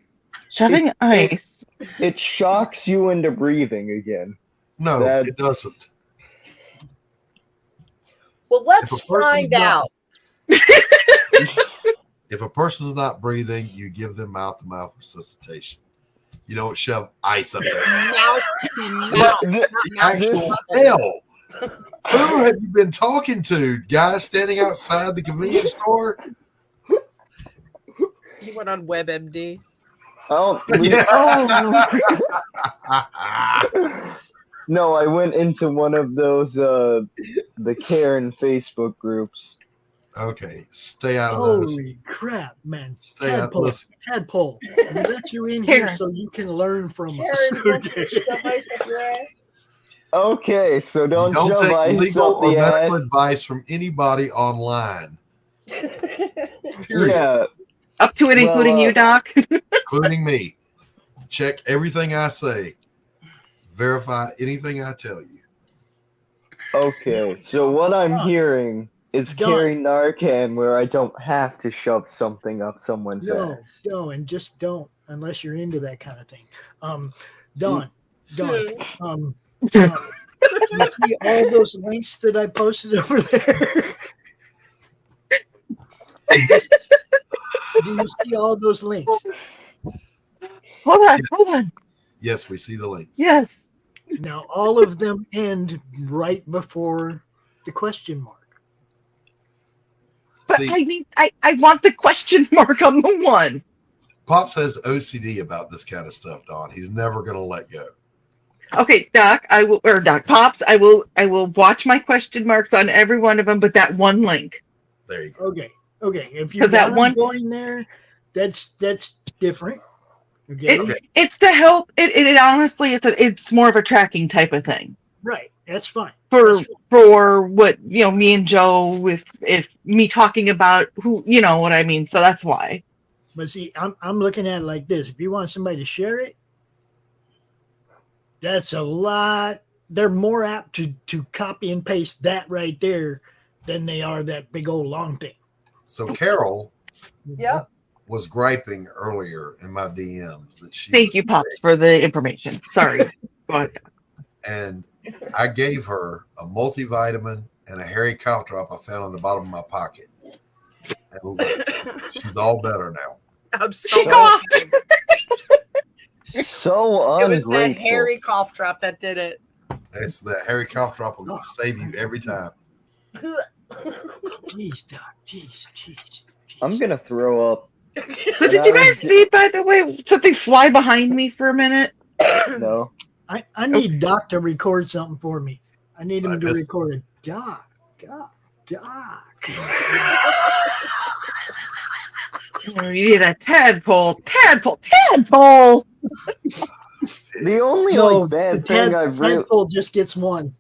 shoving ice. It shocks you into breathing again. No, That- it doesn't. Well, let's If a person's find not- out. If a person's not breathing, you give them mouth-to-mouth resuscitation. You don't shove ice up there. Mouth to The mouth. actual hell. Who have you been talking to? Guys standing outside the convenience store? He went on WebMD. Oh, Yeah. no, I went into one of those the Karen Facebook groups. Okay, stay out of those. Holy crap, man. Stay out. Listen. Tadpole. We let you in here so you can learn from us. Okay, so don't Don't shove take ice legal up or the medical ass. advice from anybody online. Period. Yeah, Up to and including you, Doc. Including me. Check everything I say. Verify anything I tell you. okay, so what I'm hearing is Done. carrying Narcan where I don't have to shove something up someone's ass. No, and just don't unless you're into that kind of thing. Dawn, you see all those links that I posted over there? Do you see all those links? Hold on. Yes, we see the links. Yes. Now all of them end right before the question mark. But See, I want the question mark on the one. Pops has OCD about this kind of stuff, Don. He's never going to let go. Okay, Doc, Pops, I will watch my question marks on every one of them, but that one link. There you go. Okay. If you're that one going there, that's different. Okay. it's to help. It honestly, it's more of a tracking type of thing. Right. That's fine. For what me and Joe with if me talking about who what I mean. So that's why. But see, I'm looking at it like this. If you want somebody to share it, that's a lot. They're more apt to copy and paste that right there than they are that big old long thing. So Carol Yep. was griping earlier in my DMs that she Thank was you, Pops, for the information. Sorry. Go ahead. And I gave her a multivitamin and a hairy cough drop I found on the bottom of my pocket. And look, she's all better now. I'm She so coughed. So It was ungrateful. that hairy cough drop that did it. It's the hairy cough drop will save you every time. Jeez, Doc. Jeez. I'm gonna throw up. So did you guys see, by the way, something fly behind me for a minute? No. I need Doc to record something for me. I need him to record it. Doc. You need a tadpole. The only bad thing I've really Tadpole just gets one.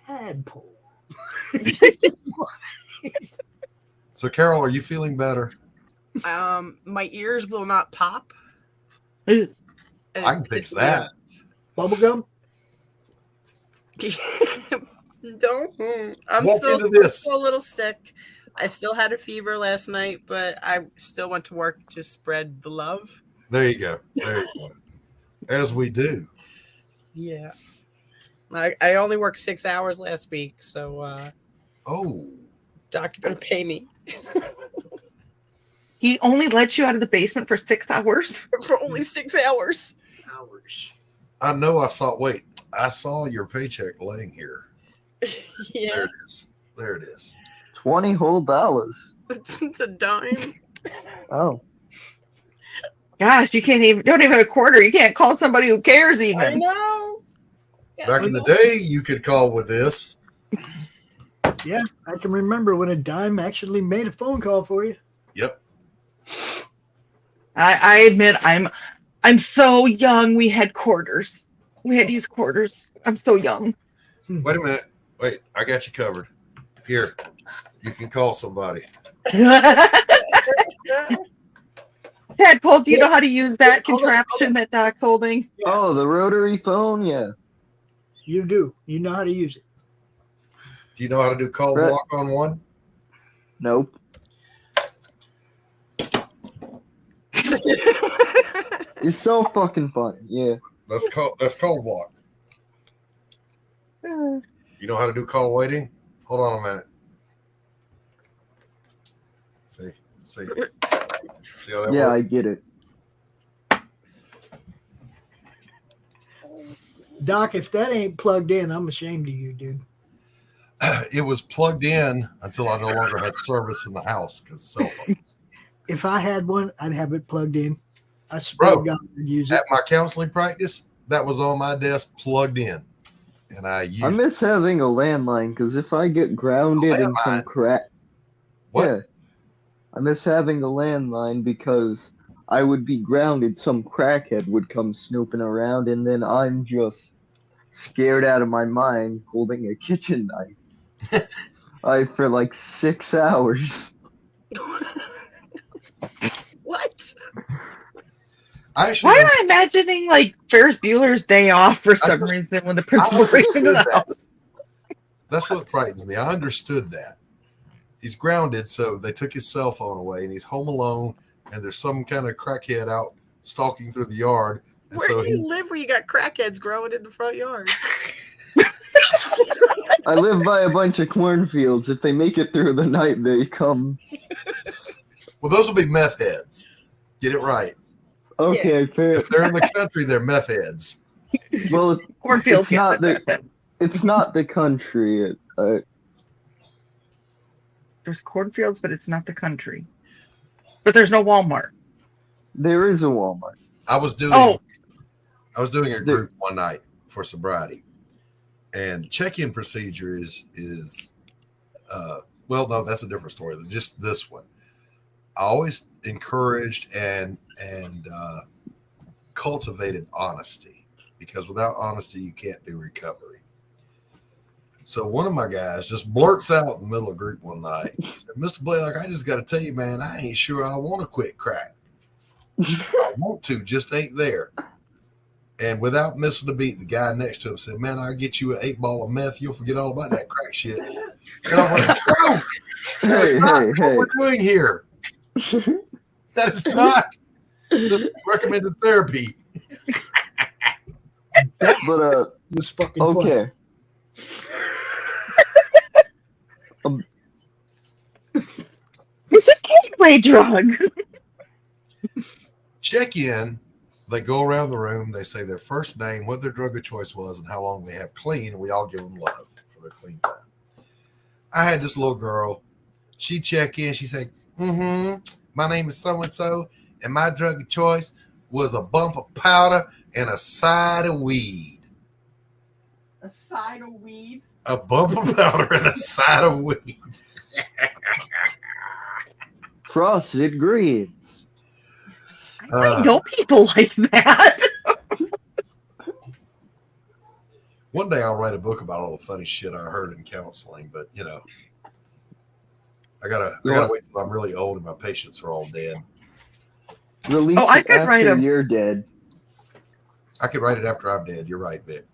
Tadpole. Just gets one. So Carol, are you feeling better? My ears will not pop. I can fix that. Bubblegum? Don't. I'm Walk still, into this. still a little sick. I still had a fever last night, but I still went to work to spread the love. There you go. As we do. Yeah. I only worked 6 hours last week, so Doc, you better pay me. He only let you out of the basement for 6 hours? For only 6 hours. I know I saw your paycheck laying here. Yeah. There it is. $20 whole. It's a dime. Oh. Gosh, don't even have a quarter. You can't call somebody who cares even. I know. Back in the day, you could call with this. Yeah, I can remember when a dime actually made a phone call for you. Yep. I admit I'm so young. We had quarters. We had to use quarters. I'm so young. Wait a minute. Wait, I got you covered. Here, you can call somebody. Tadpole, do you know how to use that contraption that Doc's holding? Oh, the rotary phone? Yeah. You do. You know how to use it. Do you know how to do call block on one? Nope. It's so fucking funny. Yeah. That's call block. You know how to do call waiting? Hold on a minute. See how that Yeah, works? I get it. Doc, if that ain't plugged in, I'm ashamed of you, dude. it was plugged in until I no longer had service in the house because cell phone. If I had one, I'd have it plugged in. I swear to God, I'd use it. At my counseling practice, that was on my desk plugged in, and I used. I miss having a landline because if I get grounded in some crack, yeah, I miss having a landline because I would be grounded. Some crackhead would come snooping around, and then I'm just scared out of my mind holding a kitchen knife. For like 6 hours. What? Why am I imagining like Ferris Bueller's Day Off for some reason when the principal breaks into the house? That's what frightens me. I understood that. He's grounded, so they took his cell phone away, and he's home alone, and there's some kind of crackhead out stalking through the yard. And Where so do you live where you got crackheads growing in the front yard? I live by a bunch of cornfields. If they make it through the night, they come. Well, those will be meth heads. Get it right. Okay, fair. If they're in the country, they're meth heads. Well, cornfields. It's not the country. There's cornfields, but it's not the country. But there's no Walmart. There is a Walmart. I was doing a group one night for sobriety, and check-in procedure is well, no, that's a different story. Just this one. I always encouraged and cultivated honesty, because without honesty, you can't do recovery. So one of my guys just blurts out in the middle of group one night. He said, "Mr. Blalock, I just got to tell you, man, I ain't sure I want to quit crack. I want to, just ain't there." And without missing a beat, the guy next to him said, "Man, I'll get you an 8-ball of meth. You'll forget all about that crack shit." And I'm like, "No, that's not what we're doing here. That is not the recommended therapy." But this fucking okay. It's a gateway drug. Check in. They go around the room. They say their first name, what their drug of choice was, and how long they have clean. And we all give them love for their clean time. I had this little girl. She check in. She said, "My name is so-and-so, and my drug of choice was a bump of powder and a side of weed." A side of weed? A bump of powder and a side of weed. Frosted greens. I know people like that. One day I'll write a book about all the funny shit I heard in counseling, but you know, I gotta wait till I'm really old and my patients are all dead. Release I could write you're dead. I could write it after I'm dead. You're right, Vic.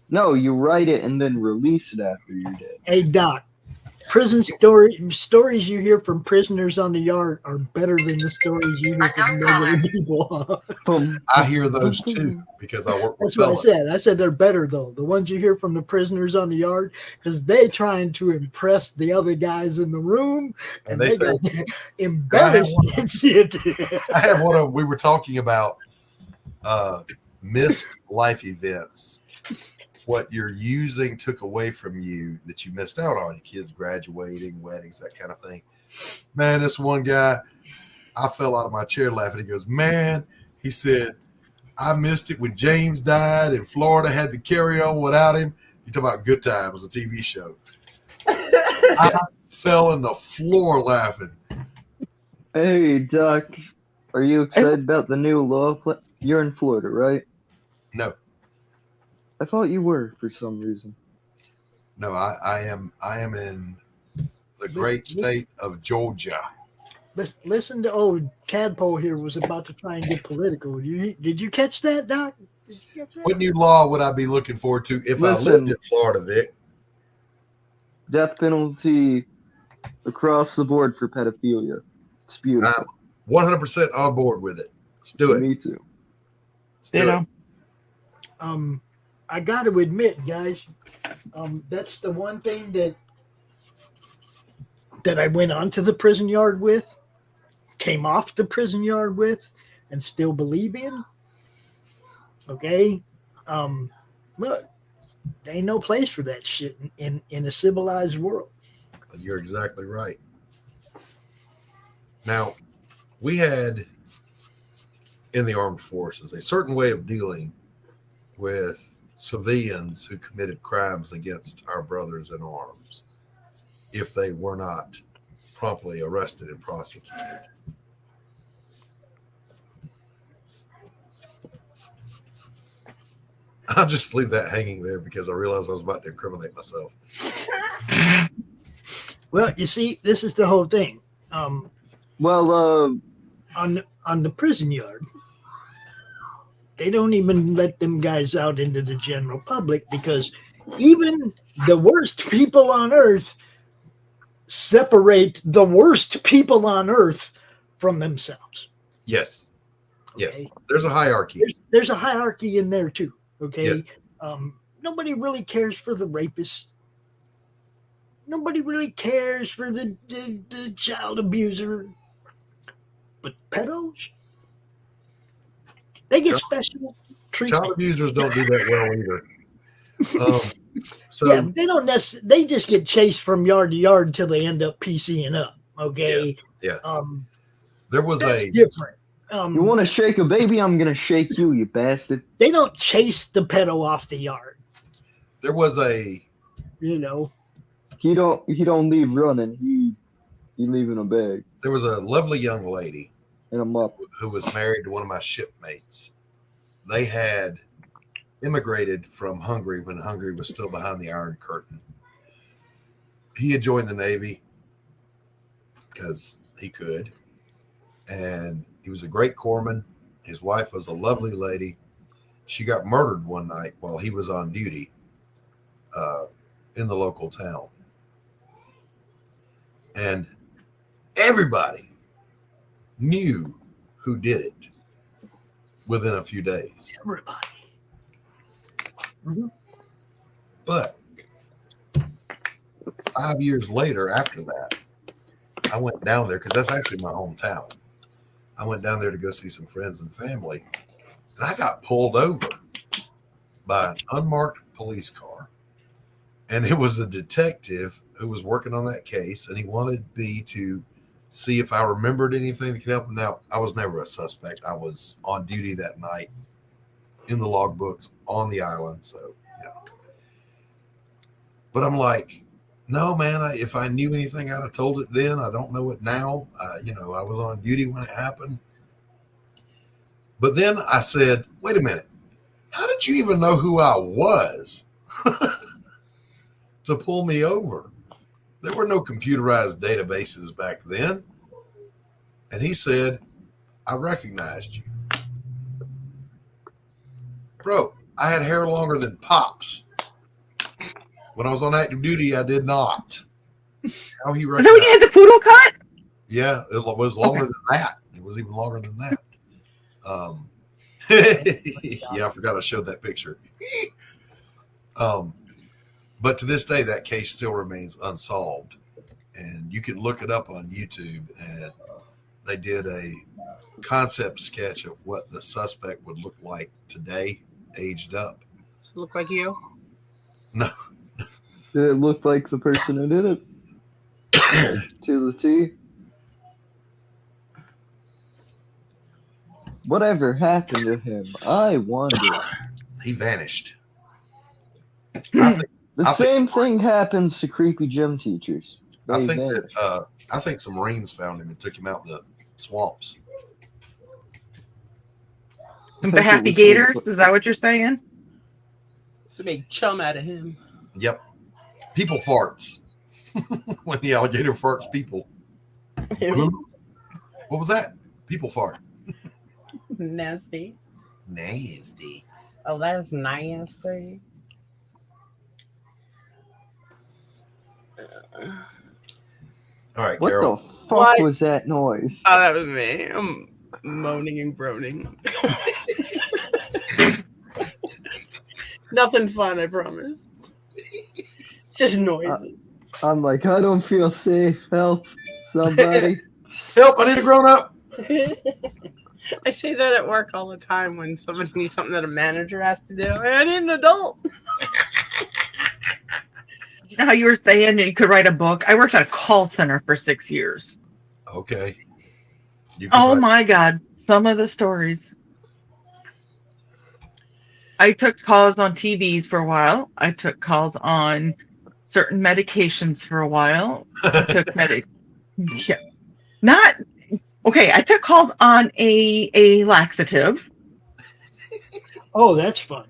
No, you write it and then release it after you're dead. Hey, Doc. Prison stories you hear from prisoners on the yard are better than the stories you hear from regular people. I hear those too because I work with That's what fellas. I said. I said they're better though. The ones you hear from the prisoners on the yard, because they trying to impress the other guys in the room, and they got embarrassed and shit. I had one of. We were talking about missed life events. What you're using took away from you that you missed out on. Your kids graduating, weddings, that kind of thing. Man, this one guy, I fell out of my chair laughing. He goes, "Man," he said, "I missed it when James died and Florida had to carry on without him." You talk about Good Times, a TV show. I fell on the floor laughing. Hey, Doc, are you excited about the new law? You're in Florida, right? No. I thought you were for some reason. No, I am in the great state of Georgia. Listen to old Tadpole here was about to try and get political. Did you catch that, Doc? Did you catch that? What new law would I be looking forward to if I lived in Florida, Vic? Death penalty across the board for pedophilia. It's beautiful. I'm 100% on board with it. Let's do it. Me too. Let's do it. I got to admit, guys, that's the one thing that I went onto the prison yard with, came off the prison yard with, and still believe in. Okay, look, There ain't no place for that shit in a civilized world. You're exactly right. Now, we had in the armed forces a certain way of dealing with civilians who committed crimes against our brothers in arms if they were not promptly arrested and prosecuted. I'll just leave that hanging there because I realized I was about to incriminate myself. Well, you see, this is the whole thing. On the prison yard, they don't even let them guys out into the general public because even the worst people on earth separate the worst people on earth from themselves. Yes. Yes. Okay? There's a hierarchy. There's a hierarchy in there too. Okay. Yes. Nobody really cares for the rapist. Nobody really cares for the child abuser. But pedos, they get special treatment. Child abusers don't do that well either. Yeah, they don't necessarily. They just get chased from yard to yard until they end up PCing up. Okay. Yeah. There was different. You want to shake a baby? I'm gonna shake you, you bastard. They don't chase the pedo off the yard. There was you know. He don't leave running. He leave in a bag. There was a lovely young lady in a muff who was married to one of my shipmates. They had immigrated from Hungary when Hungary was still behind the Iron Curtain. He had joined the Navy because he could, and he was a great corpsman. His wife was a lovely lady. She got murdered one night while he was on duty in the local town. And everybody knew who did it within a few days. Everybody. Mm-hmm. But 5 years later, after that, I went down there because that's actually my hometown. I went down there to go see some friends and family, and I got pulled over by an unmarked police car. And it was a detective who was working on that case, and he wanted me to see if I remembered anything that could help him. Now, I was never a suspect. I was on duty that night in the logbooks on the island, so, you know. But I'm like, no, man, if I knew anything, I'd have told it then. I don't know it now. I was on duty when it happened. But then I said, wait a minute. How did you even know who I was to pull me over? There were no computerized databases back then. And he said, I recognized you. Bro, I had hair longer than Pop's. When I was on active duty, I did not. How he recognized? Is that when you had the poodle cut? Yeah, it was longer than that. It was even longer than that. Yeah, I forgot I showed that picture. But to this day, that case still remains unsolved. And you can look it up on YouTube. And they did a concept sketch of what the suspect would look like today, aged up. Does it look like you? No. Did it look like the person who did it? To the T? Whatever happened to him? I wonder. He vanished. The same thing happens to creepy gym teachers. I think some Marines found him and took him out in the swamps. Some happy gators? Is that what you're saying? To make chum out of him. Yep. People farts. When the alligator farts, people. What was that? People fart. Nasty. Nasty. Oh, that's nasty. All right, what Carol. the fuck was that noise? Oh, that was me. I'm moaning and groaning. Nothing fun, I promise. It's just noises. I'm like, I don't feel safe. Help, somebody. Help, I need a grown up. I say that at work all the time when somebody needs something that a manager has to do. I need an adult. know how you were saying you could write a book? I worked at a call center for 6 years. Okay. Oh my God. Some of the stories. I took calls on TVs for a while. I took calls on certain medications for a while. I took I took calls on a laxative. Oh, that's fun.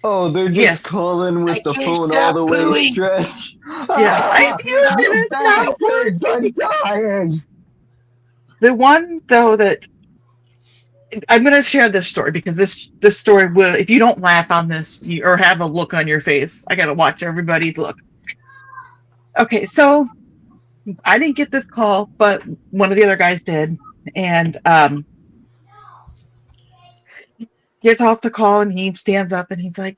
Oh, they're just calling with the phone all the way stretched. Yeah, I'm dying. The one though that I'm going to share this story because this story will, if you don't laugh on this or have a look on your face, I got to watch everybody look. Okay, so I didn't get this call, but one of the other guys did, and gets off the call and he stands up and he's like,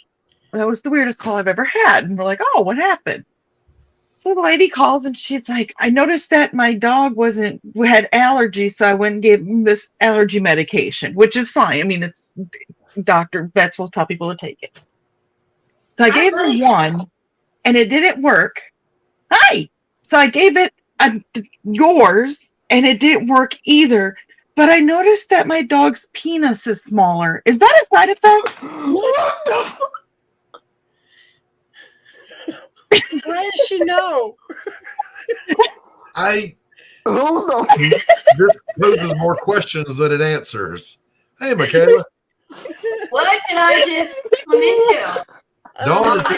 "That was the weirdest call I've ever had." And we're like, "Oh, what happened?" So the lady calls and she's like, "I noticed that my dog had allergies, so I went and gave him this allergy medication," which is fine. I mean, it's vets will tell people to take it. So I gave him one and it didn't work. Hi. So I gave it yours and it didn't work either. But I noticed that my dog's penis is smaller. Is that a side effect? What the? Why does she know? Hold on. This poses more questions than it answers. Hey, Michaela. What did I just come into? Dawn is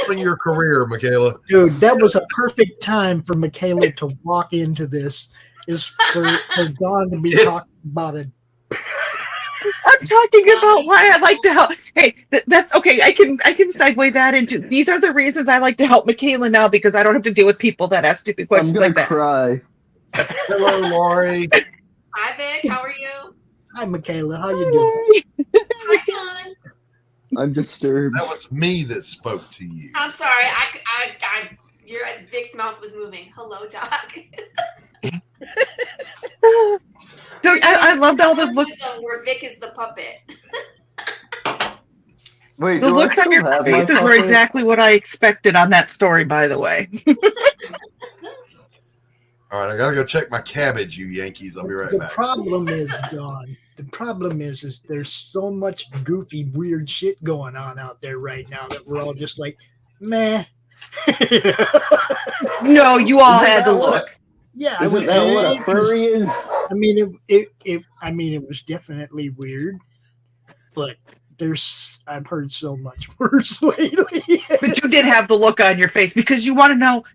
in your career, Michaela. Dude, that was a perfect time for Michaela to walk into this. Is for Dawn to be talking about it. I'm talking about why I like to help. Hey, that's okay. I can segue that into these are the reasons I like to help Michaela now because I don't have to deal with people that ask stupid questions like that. I'm gonna cry. Hello, Laurie. Hi, Vic. How are you? Hi, Michaela. How you doing? Hi, Don. I'm disturbed. That was me that spoke to you. I'm sorry. Your Vic's mouth was moving. Hello, Doc. So I loved all the looks. Where Vic is the puppet. Wait, the looks on your faces were exactly what I expected on that story, by the way. All right, I gotta go check my cabbage, you Yankees. I'll be right back. The problem is, John. The problem is there's so much goofy, weird shit going on out there right now that we're all just like, meh. No, you all had to look. Yeah, Isn't that what a furry is? I mean, it was definitely weird, but I've heard so much worse lately. But you did have the look on your face because you want to know.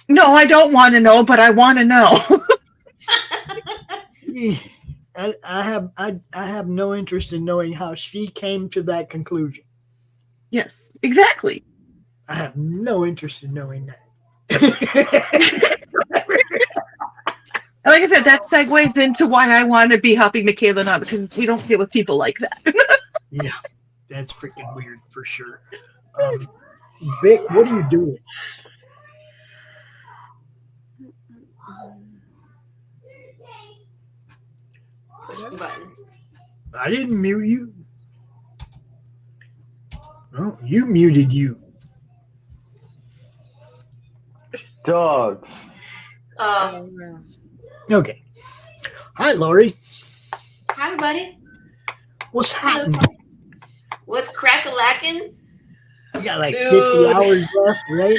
No, I don't want to know, but I want to know. I have no interest in knowing how she came to that conclusion. Yes, exactly. I have no interest in knowing that. Like I said, that segues into why I want to be helping Michaela now because we don't deal with people like that. Yeah, that's freaking weird for sure. Vic, what are you doing? Pushing buttons. I didn't mute you. No, you muted you. Dogs. Okay. Hi, Laurie. Hi, everybody. What's happening? What's crack-a-lacking? You got like 50 hours left, right?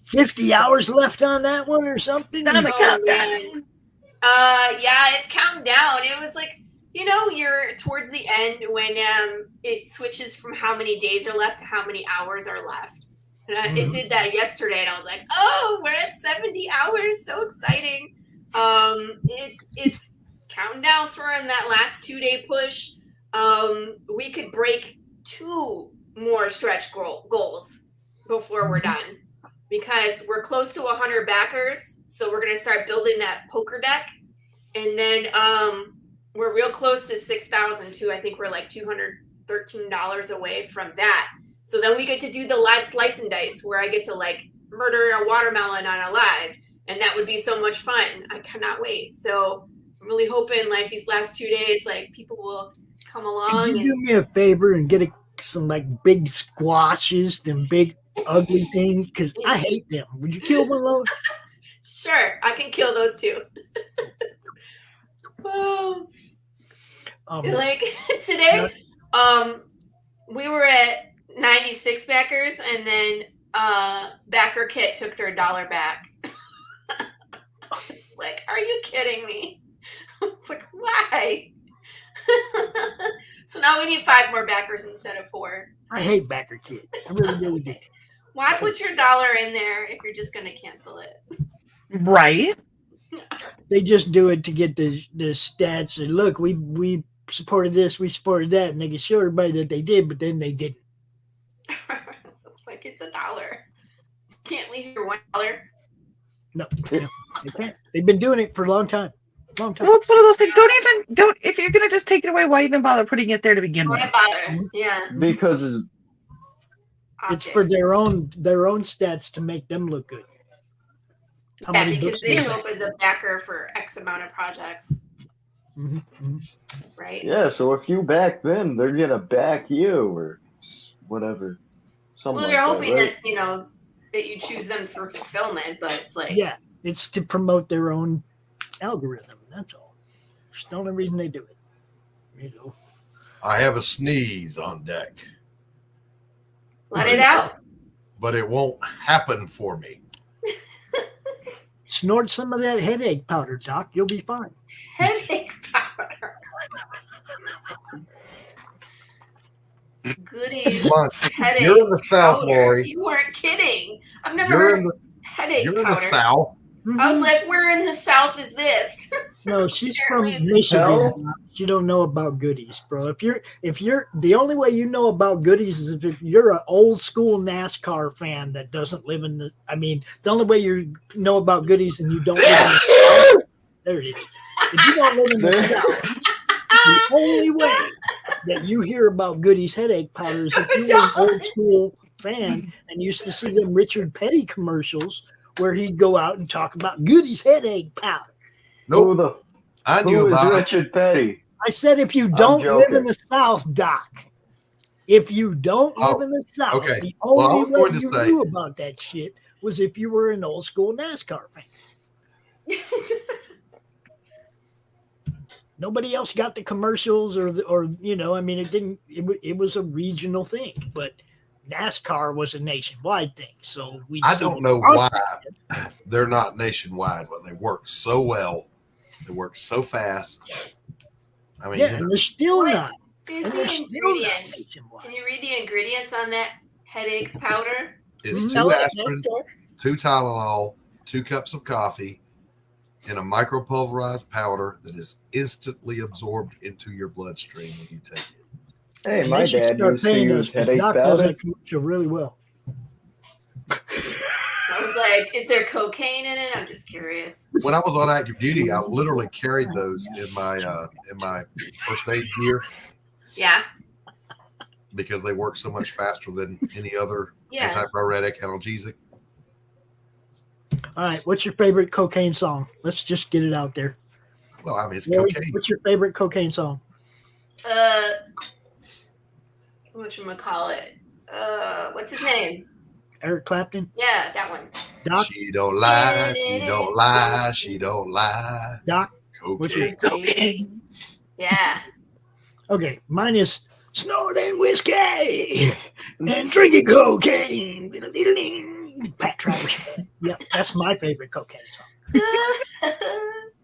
50 hours left on that one or something? On the countdown. Yeah, it's counting down. It was like, you're towards the end when it switches from how many days are left to how many hours are left. And it did that yesterday, and I was like, "Oh, we're at 70 hours! So exciting!" It's counting down. So we're in that last 2-day push. We could break 2 more stretch goals before we're done because we're close to 100 backers. So we're gonna start building that poker deck, and then we're real close to 6,000 too. I think we're like $213 away from that. So then we get to do the live slice and dice where I get to like murder a watermelon on a live. And that would be so much fun. I cannot wait. So I'm really hoping like these last 2 days, like people will come along. Can you do me a favor and get some like big squashes and big ugly things? Because I hate them. Would you kill one of those? Sure, I can kill those too. Like today, we were at 96 backers, and then Backer Kit took their $1 back. Like, are you kidding me? It's like, why? So now we need 5 more backers instead of 4. I hate Backer Kit. I really do. Why put your $1 in there if you're just going to cancel it? Right. They just do it to get the stats. And look, we supported this, we supported that, and they can show everybody that they did, but then they didn't. It's like, it's $1. Can't leave your $1. No, they can't. They've been doing it for a long time. Well, it's one of those things. Don't. If you're gonna just take it away, why even bother putting it there to begin with? Why bother? Yeah. Because it's for their own stats to make them look good. How many because books they do show up as a backer for X amount of projects. Right? Yeah, so if you back them, they're gonna back you or whatever. Well, they're hoping that, you know, that you choose them for fulfillment, but it's like, yeah, it's to promote their own algorithm. That's all. It's the only reason they do it. You know. I have a sneeze on deck. Let it out. But it won't happen for me. Snort some of that headache powder, Doc. You'll be fine. Headache powder. Goodies. Headache You're in the South, powder. Laurie. You weren't kidding. I've never heard of headache You're powder. in the South. I was like, where in the South is this? No, she's from Michigan. You don't know about goodies, bro. If you're the only way you know about goodies is if you're an old school NASCAR fan that doesn't live in the. I mean, the only way you know about goodies and you don't live in the South. There it is. If you don't live in the South, the only way that you hear about goodies headache powder is if you're an old school fan and used to see them Richard Petty commercials where he'd go out and talk about goodies headache powder. Nope. I knew about Richard Petty. I said if you don't live in the South, Doc. If you don't live in the South, the only way you knew about that shit was if you were an old school NASCAR fan. Nobody else got the commercials or you know, I mean, it was a regional thing, but NASCAR was a nationwide thing. So I don't know why they're not nationwide, but they work so well. They work so fast. I mean, yeah, and they're still not. Is the ingredients? Can you read the ingredients on that headache powder? It's 2 aspirin, 2 Tylenol, 2 cups of coffee, and a micropulverized powder that is instantly absorbed into your bloodstream when you take it. Hey, my dad used to use headache powder. Really well. I was like, is there cocaine in it? I'm just curious. When I was on active duty, I literally carried those in my first aid gear. Yeah. Because they work so much faster than any other antipyretic analgesic. All right, what's your favorite cocaine song? Let's just get it out there. Well, I mean, it's cocaine. What's your favorite cocaine song? Whatchamacallit? What's his name? Eric Clapton? Yeah, that one. Doc? She don't lie, she don't lie, she don't lie. Doc? Cocaine. Yeah. Okay, mine is snorting whiskey and drinking cocaine. Pat Travers. Yeah, that's my favorite cocaine song.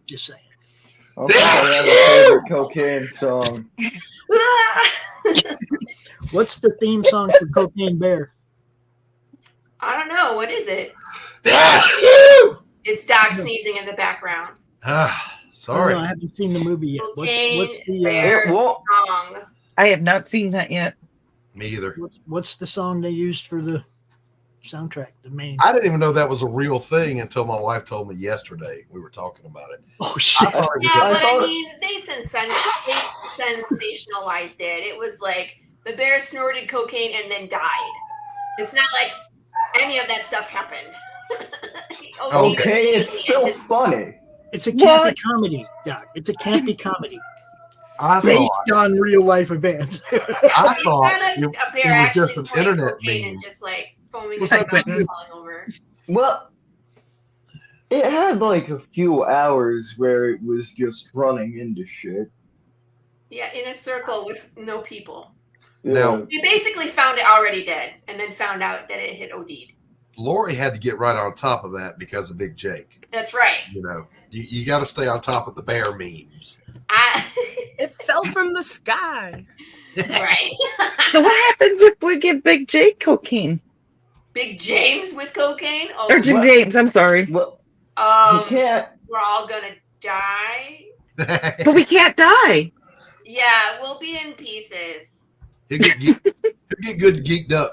Just saying. I think I have a favorite cocaine song. What's the theme song for Cocaine Bear? I don't know. What is it? It's Doc sneezing in the background. Sorry. I haven't seen the movie yet. What's the song? I have not seen that yet. Me either. What's the song they used for the soundtrack? The main. I didn't even know that was a real thing until my wife told me yesterday. We were talking about it. Oh shit! I mean, they sensationalized it. It was like the bear snorted cocaine and then died. It's not like any of that stuff happened. Okay, it's still funny. It's a campy comedy, Doc. It's a campy comedy. Based on real life events. I thought a bear it was actually just an snorted internet cocaine meme. and just like foaming What's at up, the mouth Quentin? and falling over. Well, it had like a few hours where it was just running into shit. Yeah, in a circle with no people. Now, We basically found it already dead, and then found out that it had OD'd. Lori had to get right on top of that because of Big Jake. That's right. You know, you got to stay on top of the bear memes. It fell from the sky. Right. So what happens if we give Big Jake cocaine? Big James with cocaine? Oh, Or Jim James, I'm sorry. Well, you can't. we're all gonna die. But we can't die. Yeah, we'll be in pieces. He'll get good geeked up.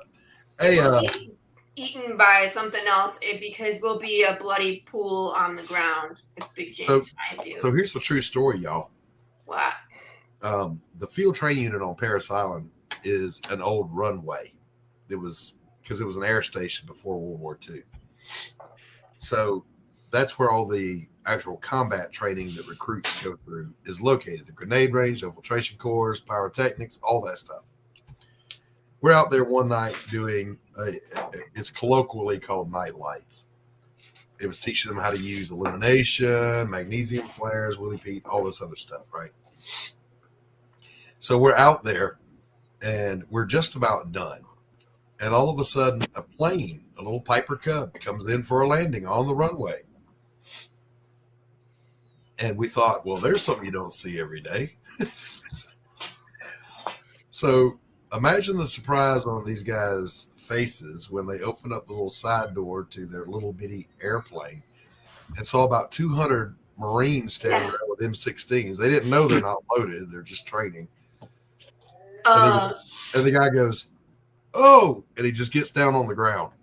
Hey, We'll be eaten by something else because we'll be a bloody pool on the ground if Big James finds you. so here's the true story, y'all. What? The field train unit on Parris Island is an old runway. It was because it was an air station before World War II. So that's where all the actual combat training that recruits go through is located. The grenade range, infiltration corps, pyrotechnics, all that stuff. We're out there one night doing, it's colloquially called night lights. It was teaching them how to use illumination, magnesium flares, Willie Pete, all this other stuff, right? So we're out there and we're just about done. And all of a sudden, a plane, a little Piper Cub, comes in for a landing on the runway. And we thought, well, there's something you don't see every day. So imagine the surprise on these guys' faces when they open up the little side door to their little bitty airplane and saw about 200 Marines standing around with M16s. They didn't know they're not loaded. They're just training. And the guy goes, "Oh," and he just gets down on the ground.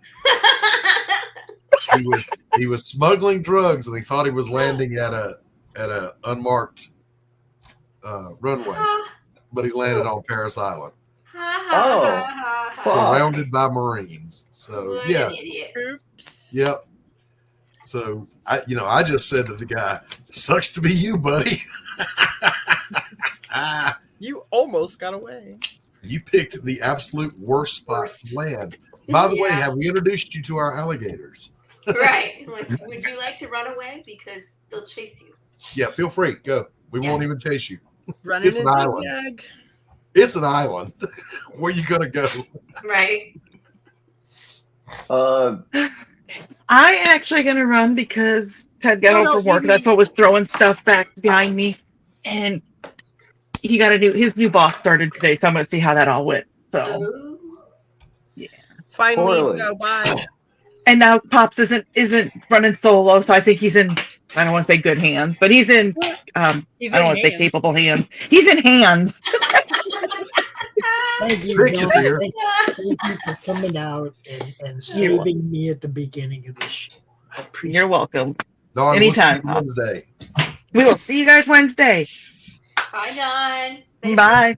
He was smuggling drugs and he thought he was landing at a unmarked runway, but he landed on Parris Island. Surrounded by Marines. So What yeah. an idiot. Yep. So I just said to the guy, "Sucks to be you, buddy." You almost got away. You picked the absolute worst spot to land. By the way, have we introduced you to our alligators? Right. Like, would you like to run away? Because they'll chase you. Yeah, feel free. Go. We won't even chase you. Running It's an in island. zigzag. It's an island. Where you gonna go? Right. I actually gonna run because Ted got home from work. That's what was throwing stuff back behind me, and he got his new boss started today, so I'm gonna see how that all went. So yeah, Finally, go by. And now Pops isn't running solo, so I think he's in. I don't want to say good hands, but he's in. I don't want to say capable hands. He's in hands. Thank you, Rick is Don. here. Thank you for coming out and saving me at the beginning of this show. I appreciate You're welcome. Dawn, Anytime. we'll see you Wednesday. We will see you guys Wednesday. Bye, Don. Bye.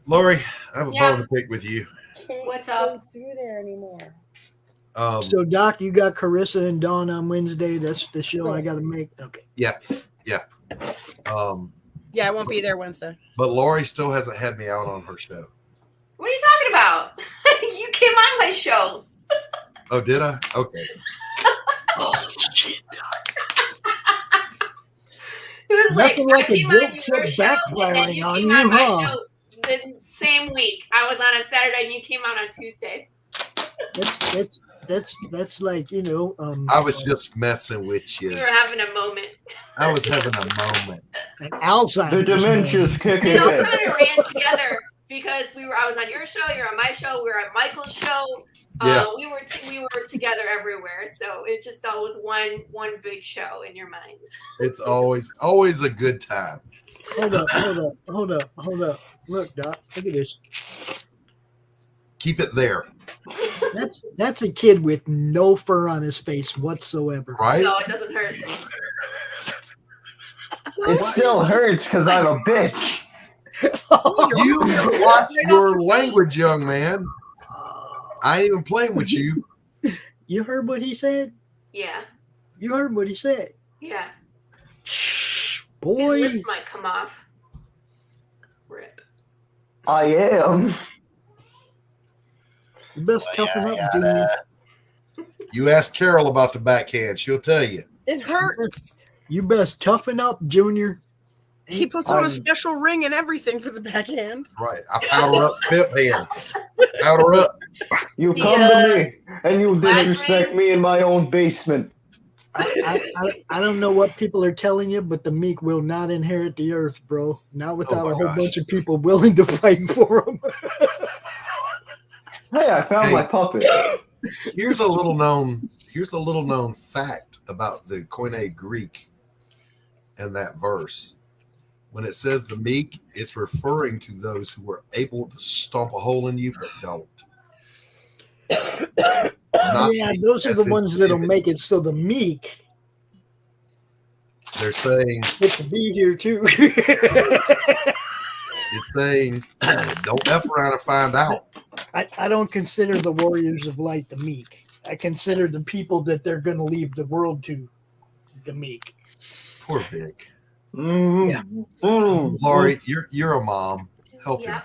Lori, I have a Yeah. bone to pick with you. What's up? Through there anymore. So, Doc, you got Carissa and Dawn on Wednesday. That's the show I got to make. Okay. Yeah. Yeah, I won't be there Wednesday. But Lori still hasn't had me out on her show. What are you talking about? You came on my show. Oh, did I? Okay. It was Nothing like I a came guilt on your trip show, and then backfiring you on came you, on my huh? show the same week. I was on Saturday and you came out on Tuesday. That's like, you know. I was just messing with you. We were having a moment. I was having a moment. An Alzheimer's. The dementia's kicking They all in. kind of ran together because I was on your show, you're on my show, we were at Michael's show. Yeah. We were together everywhere, so it just always one big show in your mind. It's always a good time. Hold up. Look, Doc, look at this. Keep it there, That's a kid with no fur on his face whatsoever. right? No, it doesn't hurt. It still hurts because I'm a bitch. You watch your language, young man. I ain't even playing with you. You heard what he said? Yeah, You heard what he said? yeah. Boy, His lips might come off. Rip. I am. You best toughen up, Junior. You ask Carol about the backhand. She'll tell you. It hurts. You best toughen up, Junior. He puts on a special ring and everything for the backhand. Right. I powder up pimp hand. Powder up. You come to me and you disrespect me in my own basement. I don't know what people are telling you, but the meek will not inherit the earth, bro. Not without a whole bunch of people willing to fight for him. Hey, I found my puppet. Here's a little known fact about the Koine Greek and that verse. When it says the meek, it's referring to those who are able to stomp a hole in you but don't. Yeah, those are the ones that'll make it so the meek. They're saying get to be here too. It's saying don't F around and find out. I don't consider the warriors of light the meek. I consider the people that they're going to leave the world to the meek. Poor Vic. Mm-hmm. Yeah. Laurie, you're a mom. Help him.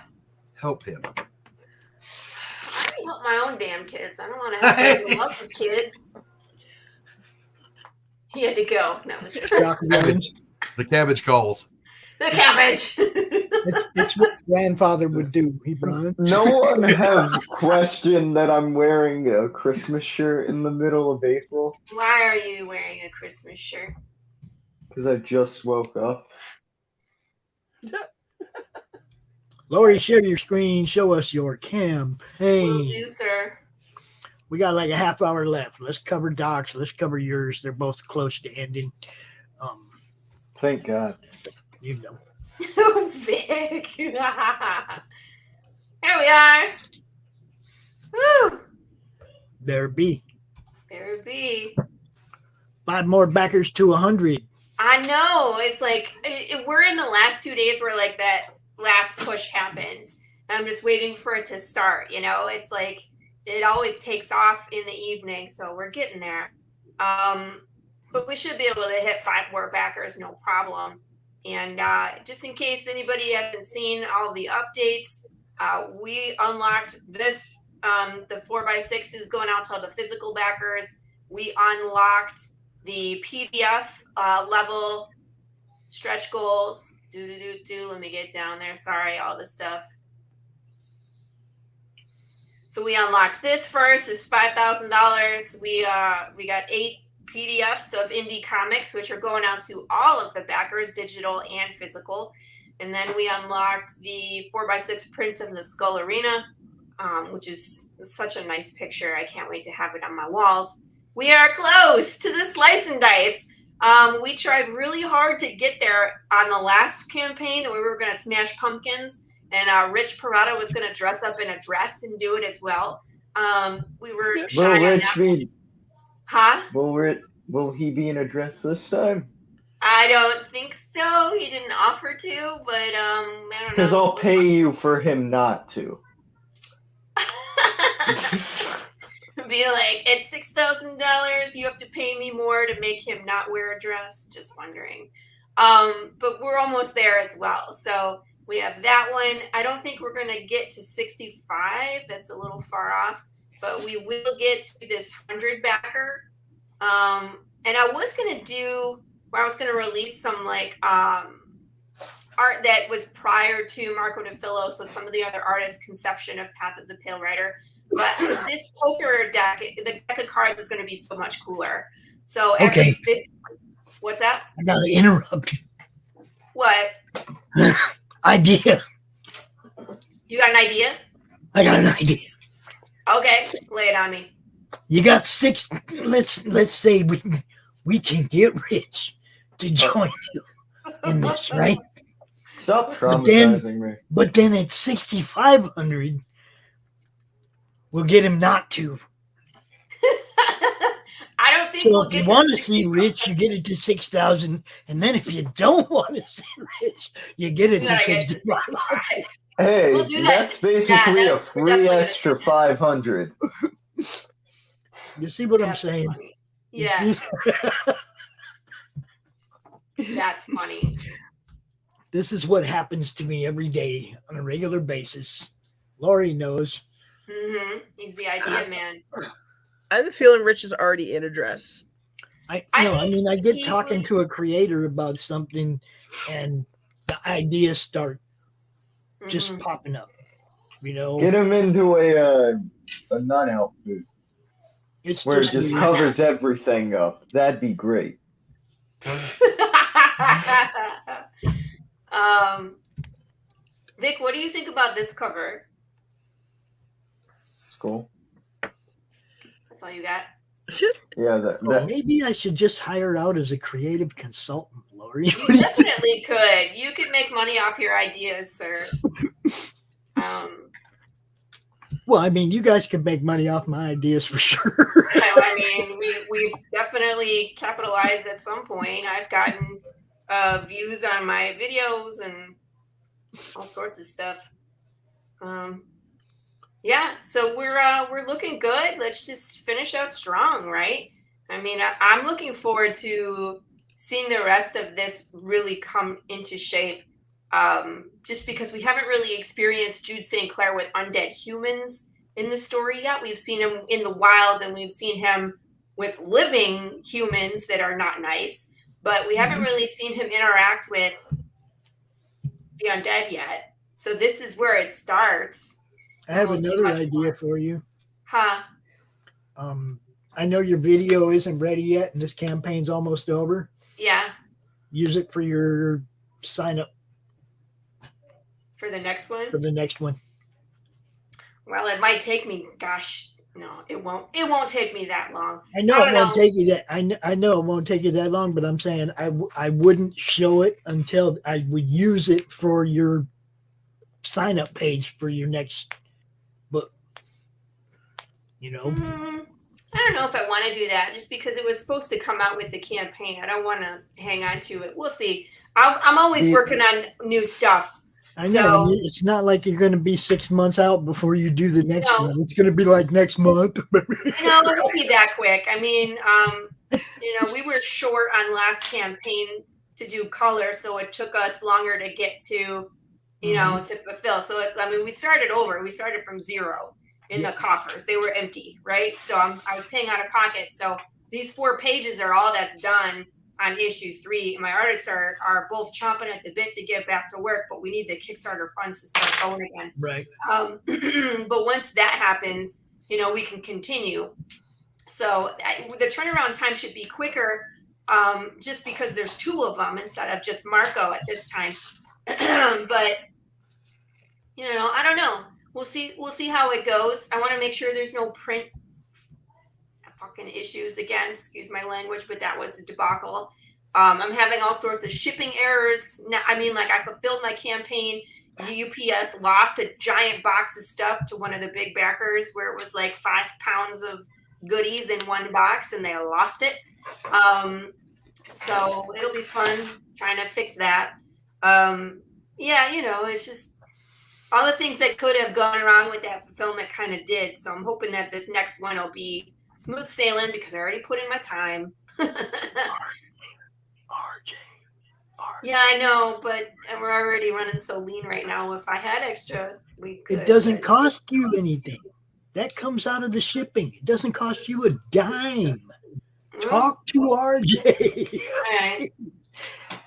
Help him. I can help my own damn kids. I don't want to help anyone else's kids. He had to go. That was the cabbage calls. The cabbage. It's what grandfather would do. He brought. No one has questioned that I'm wearing a Christmas shirt in the middle of April. Why are you wearing a Christmas shirt? Because I just woke up. Laurie, share your screen. Show us your campaign. Will do, sir. We got like a half hour left. Let's cover Doc's. Let's cover yours. They're both close to ending. Thank God. You know. Oh, Vic. Here we are. Woo. There be. There be. 5 more backers to 100. I know. It's like we're in the last 2 days where like that last push happens. I'm just waiting for it to start. You know, it's like it always takes off in the evening, so we're getting there. But we should be able to hit 5 more backers, no problem. And just in case anybody hasn't seen all the updates, we unlocked this. The 4x6 is going out to all the physical backers. We unlocked the PDF level stretch goals. Let me get down there. Sorry, all this stuff. So we unlocked this first. Is $5,000. We got 8 PDFs of indie comics, which are going out to all of the backers, digital and physical. And then we unlocked the 4x6 print of the Skull Arena, which is such a nice picture. I can't wait to have it on my walls. We are close to the Slice and Dice. We tried really hard to get there on the last campaign that we were going to smash pumpkins, and Rich Perotta was going to dress up in a dress and do it as well. We were shy on that. Huh? Will he be in a dress this time? I don't think so. He didn't offer to, but I don't know. Because I'll pay you for him not to. Be like, it's $6,000. You have to pay me more to make him not wear a dress. Just wondering. But we're almost there as well. So we have that one. I don't think we're going to get to 65. That's a little far off. But we will get to this 100 backer. And I was going to do where I was going to release some like art that was prior to Marco DeFillo. So some of the other artists' conception of Path of the Pale Rider. But this poker deck, the deck of cards is going to be so much cooler. So every what's that? I got to interrupt you. What? Idea. You got an idea? I got an idea. Okay, lay it on me. You got 6. Let's say we can get Rich to join you in this, right? Stop traumatizing me. But then at 6,500, we'll get him not to. I don't think so. We'll if you want to see Rich, you get it to 6,000, and then if you don't want to see Rich, you get it to 6,500. Hey, we'll do that's basically a free extra 500. You see what I'm saying? Funny. Yeah. That's funny. This is what happens to me every day on a regular basis. Laurie knows. He's the idea man. I have a feeling Rich is already in a dress. I get talking to a creator about something, and the ideas start just popping up. You know, get him into a nun outfit. It's where it just covers everything up. That'd be great. Vic, what do you think about this cover? It's cool. That's all you got? Yeah, maybe I should just hire out as a creative consultant, Laurie. You definitely could. You could make money off your ideas, sir. Well, I mean, you guys could make money off my ideas for sure. I mean, we've definitely capitalized at some point. I've gotten views on my videos and all sorts of stuff. Yeah, so we're looking good. Let's just finish out strong, right? I mean, I'm looking forward to seeing the rest of this really come into shape. Just because we haven't really experienced Jude St. Clair with undead humans in the story yet. We've seen him in the wild, and we've seen him with living humans that are not nice, but we haven't really seen him interact with the undead yet. So this is where it starts. I have another idea for you. Huh? I know your video isn't ready yet, and this campaign's almost over. Yeah. Use it for your sign up. For the next one? For the next one. Well, it might take me. Gosh, no, it won't. It won't take me that long. I know it won't take you that. I know it won't take you that long, but I'm saying I wouldn't show it until I would use it for your sign up page for your next book. You know. I don't know if I want to do that, just because it was supposed to come out with the campaign. I don't want to hang on to it. We'll see. I'm always working on new stuff. I know. So, it's not like you're going to be 6 months out before you do the next one. It's going to be like next month. No, it won't be that quick. I mean, we were short on last campaign to do color, so it took us longer to get to, to fulfill. So, we started over. We started from zero in the coffers. They were empty, right? So I was paying out of pocket. So these 4 pages are all that's done on issue 3. My artists are both chomping at the bit to get back to work, but we need the Kickstarter funds to start going again. Right. But once that happens, we can continue. So the turnaround time should be quicker, just because there's 2 of them instead of just Marco at this time. But I don't know. We'll see how it goes. I want to make sure there's no print fucking issues again. Excuse my language, but that was a debacle. I'm having all sorts of shipping errors. I fulfilled my campaign. UPS lost a giant box of stuff to one of the big backers where it was like 5 pounds of goodies in one box, and they lost it. So it'll be fun trying to fix that. It's just all the things that could have gone wrong with that fulfillment kind of did. So I'm hoping that this next one will be smooth sailing because I already put in my time. RJ. Yeah, I know, but we're already running so lean right now. If I had extra, we could. It doesn't cost you anything. That comes out of the shipping. It doesn't cost you a dime. Talk to RJ. Right.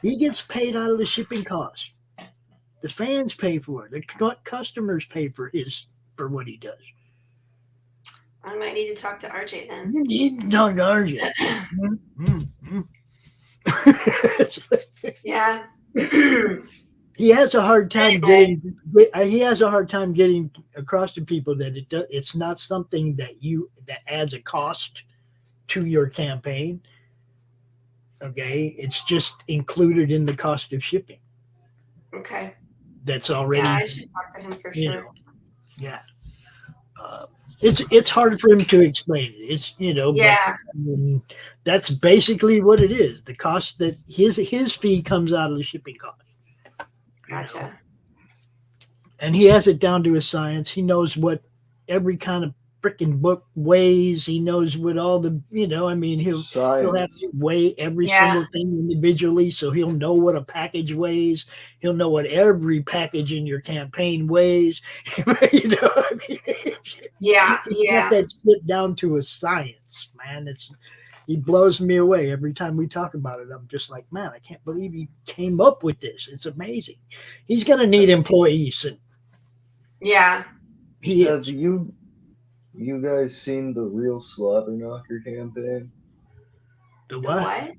He gets paid out of the shipping cost. The fans pay for it. The customers pay for what he does. I might need to talk to RJ then. You need to talk to RJ. Yeah. He has a hard time getting. He has a hard time getting across to people that it's not something that adds a cost to your campaign. Okay, it's just included in the cost of shipping. Okay. That's already. Yeah, I should talk to him for sure. Yeah. It's hard for him to explain it. It's Yeah. But, that's basically what it is. The cost that his fee comes out of the shipping cost. Gotcha. And he has it down to a science. He knows what every kind of freaking book weighs. He knows what all the, I mean, he'll have to weigh every single thing individually, so he'll know what a package weighs. He'll know what every package in your campaign weighs. He got that shit down to a science, man. He blows me away every time we talk about it. I'm just like, man, I can't believe he came up with this. It's amazing. He's gonna need employees. And Have you guys seen the Real Slobberknocker campaign? The what?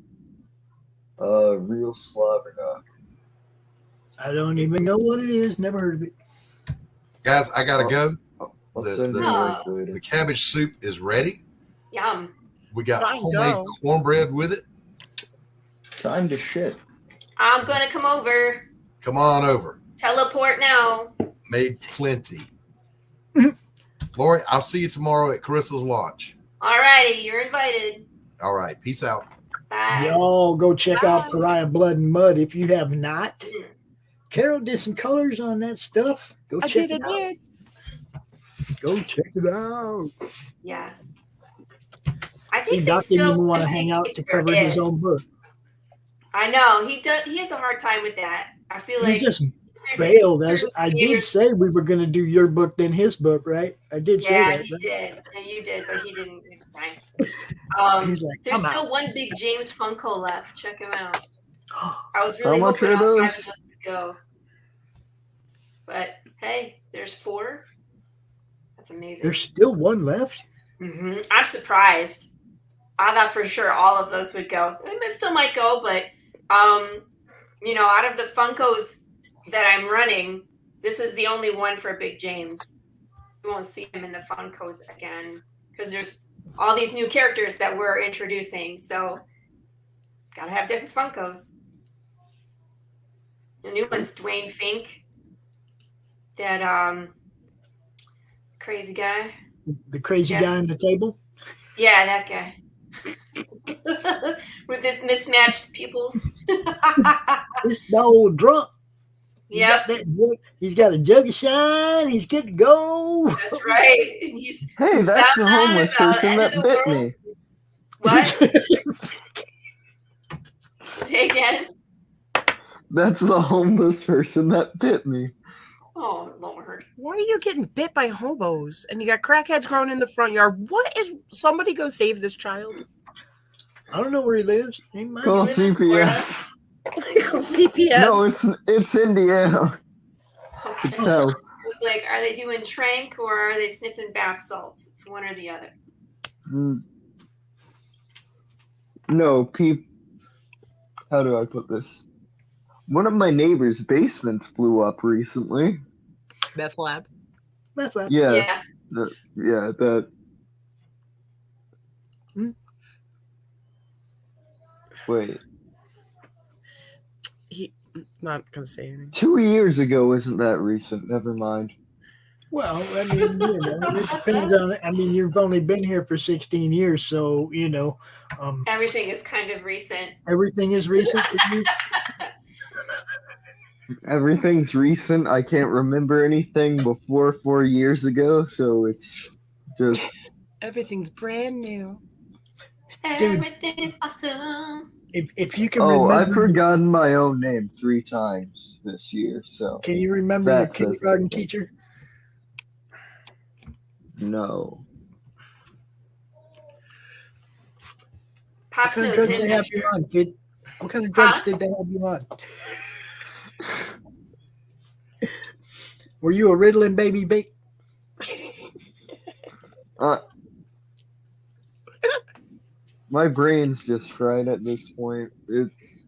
Real Slobberknocker. I don't even know what it is. Never heard of it. Guys, I gotta go. The The cabbage soup is ready. Yum. We got homemade cornbread with it. Time to shit. I'm gonna come over. Come on over. Teleport now. Made plenty. Laurie, I'll see you tomorrow at Carissa's launch. All righty, you're invited. All right, peace out. Bye. Y'all go check out Pariah Blood and Mud if you have not. Carol did some colors on that stuff. Go check it out. Go check it out. Yes. I think Doc didn't even want to hang out to cover his own book. I know he does. He has a hard time with that. I feel like he just bailed. I did say we were going to do your book, then his book, right? I did say that. Yeah, he did. And you did, but he didn't. He's like, there's still one big James Funko left. Check him out. I was really hoping all 5 of us would go. But hey, there's 4. That's amazing. There's still one left? Mm-hmm. I'm surprised. I thought for sure all of those would go. I mean, they still might go, but out of the Funkos that I'm running, this is the only one for Big James. You won't see him in the Funkos again because there's all these new characters that we're introducing. So gotta have different Funkos. The new one's Dwayne Fink. That crazy guy. The crazy guy on the table? Yeah, that guy. With his mismatched pupils. This the old drunk. Yep. He's got a jug of shine. He's good to go. That's right. Hey, that's the homeless person that bit me. What? Say again. That's the homeless person that bit me. Oh, Lord. Why are you getting bit by hobos? And you got crackheads growing in the front yard. What is... Somebody go save this child. I don't know where he lives. He might Call live in CPS. Call CPS. No, it's Indiana. Okay. I was like, are they doing trank or are they sniffing bath salts? It's one or the other. No, how do I put this? One of my neighbor's basements blew up recently. Meth lab. Yeah. That. Wait. Not gonna say anything. 2 years ago isn't that recent. Never mind. Well, I mean, it depends on it. I mean, you've only been here for 16 years, so, everything is kind of recent. Everything is recent for you? Everything's recent. I can't remember anything before 4 years ago, so it's just... Everything's brand new. Everything's awesome. If you can remember... I've forgotten my own name 3 times this year, so... Can you remember your kindergarten teacher? No. Pops What kind of drugs did they have you on, kid? What kind of drugs did they have you on? Were you a Ritalin baby bake? My brain's just fried at this point. It's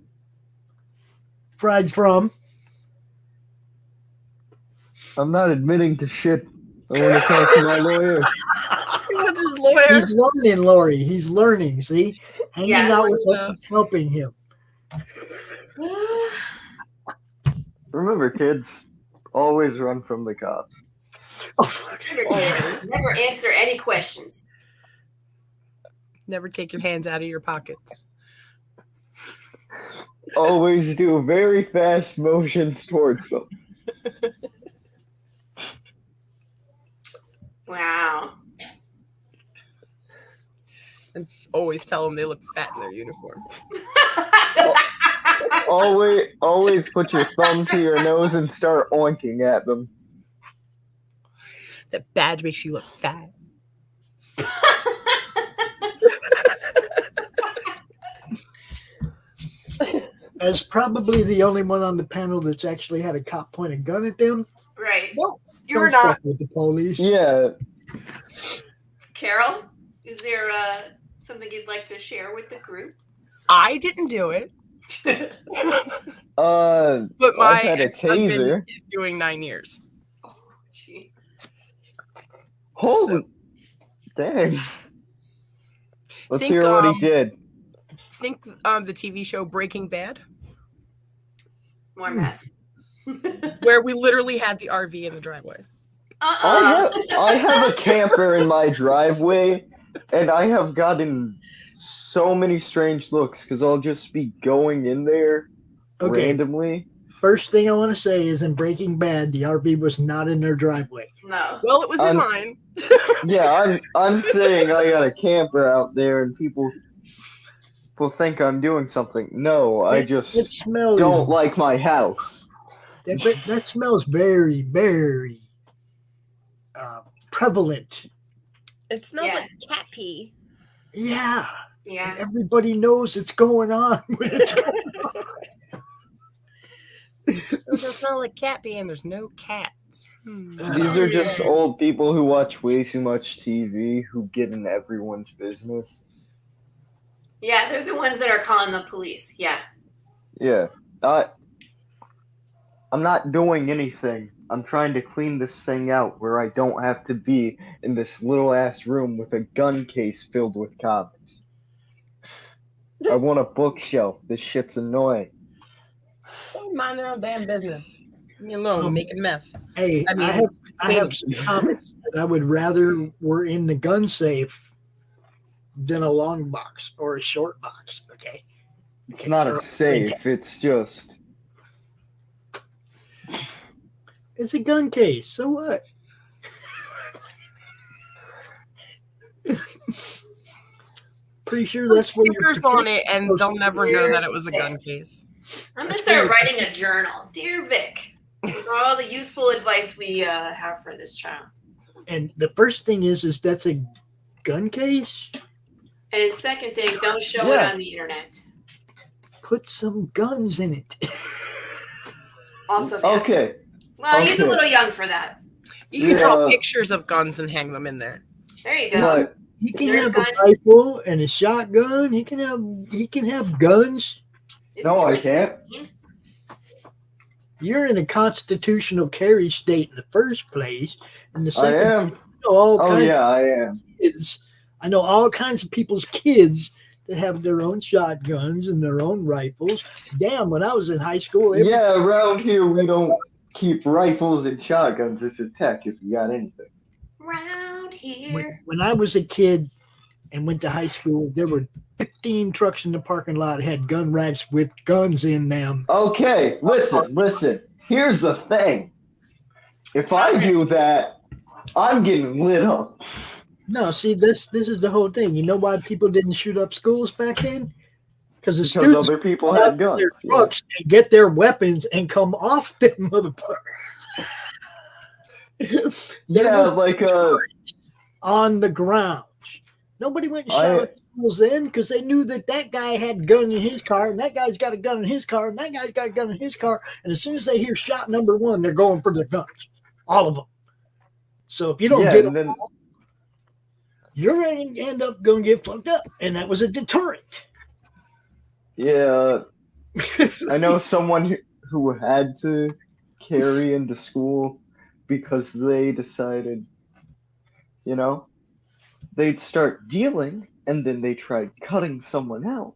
fried from. I'm not admitting to shit. I want to talk to my lawyer. What's his lawyer? He's learning, Laurie. He's learning. See, hanging out with us is helping him. Remember, kids, always run from the cops. Never answer any questions. Never take your hands out of your pockets. Always do very fast motions towards them. Wow. And always tell them they look fat in their uniform. Always put your thumb to your nose and start oinking at them. That badge makes you look fat. As probably the only one on the panel that's actually had a cop point a gun at them. Right. Well, you're Don't not. fuck with the police. Yeah. Carol, is there something you'd like to share with the group? I didn't do it. But my I've had a ex-husband taser. is doing 9 years. Oh, jeez. Holy dang. Let's Think, hear what he did. Think the TV show Breaking Bad, More meth. where we literally had the RV in the driveway. I have a camper in my driveway, and I have gotten so many strange looks because I'll just be going in there randomly. First thing I want to say is in Breaking Bad, the RV was not in their driveway. No. Well, it was in mine. Yeah, I'm saying I got a camper out there, and people think I'm doing something. No, I just That smell don't like my house. That smells very, very prevalent. It smells like cat pee. Yeah. Yeah. Everybody knows it's going on. It doesn't smell like cat pee, and there's no cats. These are just old people who watch way too much TV who get in everyone's business. Yeah, they're the ones that are calling the police. Yeah. Yeah. I'm not doing anything. I'm trying to clean this thing out where I don't have to be in this little ass room with a gun case filled with comics. I want a bookshelf. This shit's annoying. Don't mind their own damn business. Leave me alone, making meth. Hey, I have some comics that I would rather were in the gun safe than a long box or a short box. Okay. It's not a safe. It's just. It's a gun case. So what? Pretty sure Put that's what stickers on it, and they'll never know that it was a gun case. I'm going to start writing a journal. Dear Vic, for all the useful advice we have for this child. And the first thing is that's a gun case? And second thing, don't show it on the internet. Put some guns in it. Also, okay. Well, he's a little young for that. You can draw pictures of guns and hang them in there. There you go. He can have a rifle and a shotgun. He can have guns. No, I can't. You're in a constitutional carry state in the first place. And the I second, am. I am. I know all kinds of people's kids that have their own shotguns and their own rifles. Damn, when I was in high school. Around here we don't keep rifles and shotguns. It's a tech if you got anything. Round here. When I was a kid and went to high school, there were 15 trucks in the parking lot that had gun racks with guns in them. Okay, listen. Here's the thing. If I do that, I'm getting lit up. No, see, this is the whole thing. You know why people didn't shoot up schools back then? Because the students other people had guns. Their trucks and get their weapons and come off them motherfuckers. On the ground. Nobody went and shot up schools then because they knew that guy had a gun in his car, and that guy's got a gun in his car, and that guy's got a gun in his car. And as soon as they hear shot number one, they're going for their guns. All of them. So if you don't get them all, you're going to end up going to get fucked up. And that was a deterrent. Yeah. I know someone who had to carry into school because they decided, they'd start dealing and then they tried cutting someone out.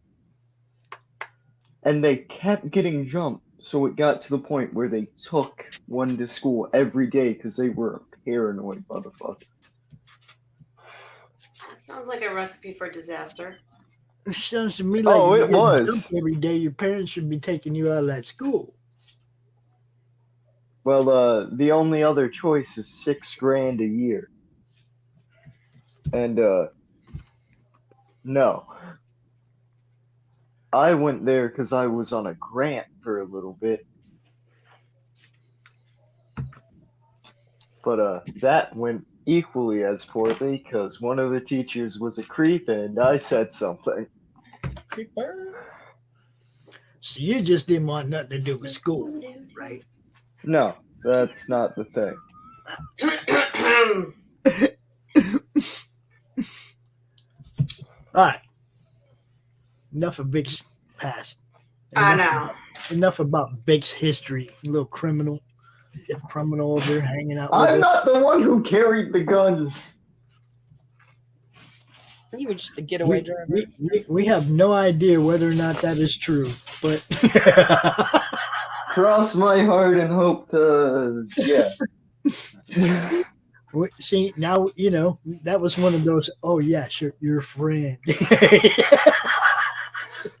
And they kept getting jumped. So it got to the point where they took one to school every day because they were a paranoid motherfucker. That sounds like a recipe for disaster. It sounds to me like it was. Every day your parents should be taking you out of that school. Well, the only other choice is $6,000 a year. And No. I went there because I was on a grant for a little bit. But that went equally as poorly because one of the teachers was a creep and I said something. Creeper. So you just didn't want nothing to do with school, right? No, that's not the thing. All right. Enough of Vic's past. I know. Enough about Vic's history. Little criminal over there hanging out with I'm us. not the one who carried the guns. You were just the getaway driver. We have no idea whether or not that is true, but Cross my heart and hope to, yeah. See, now, you know, that was one of those, oh, yeah, sure, your friend.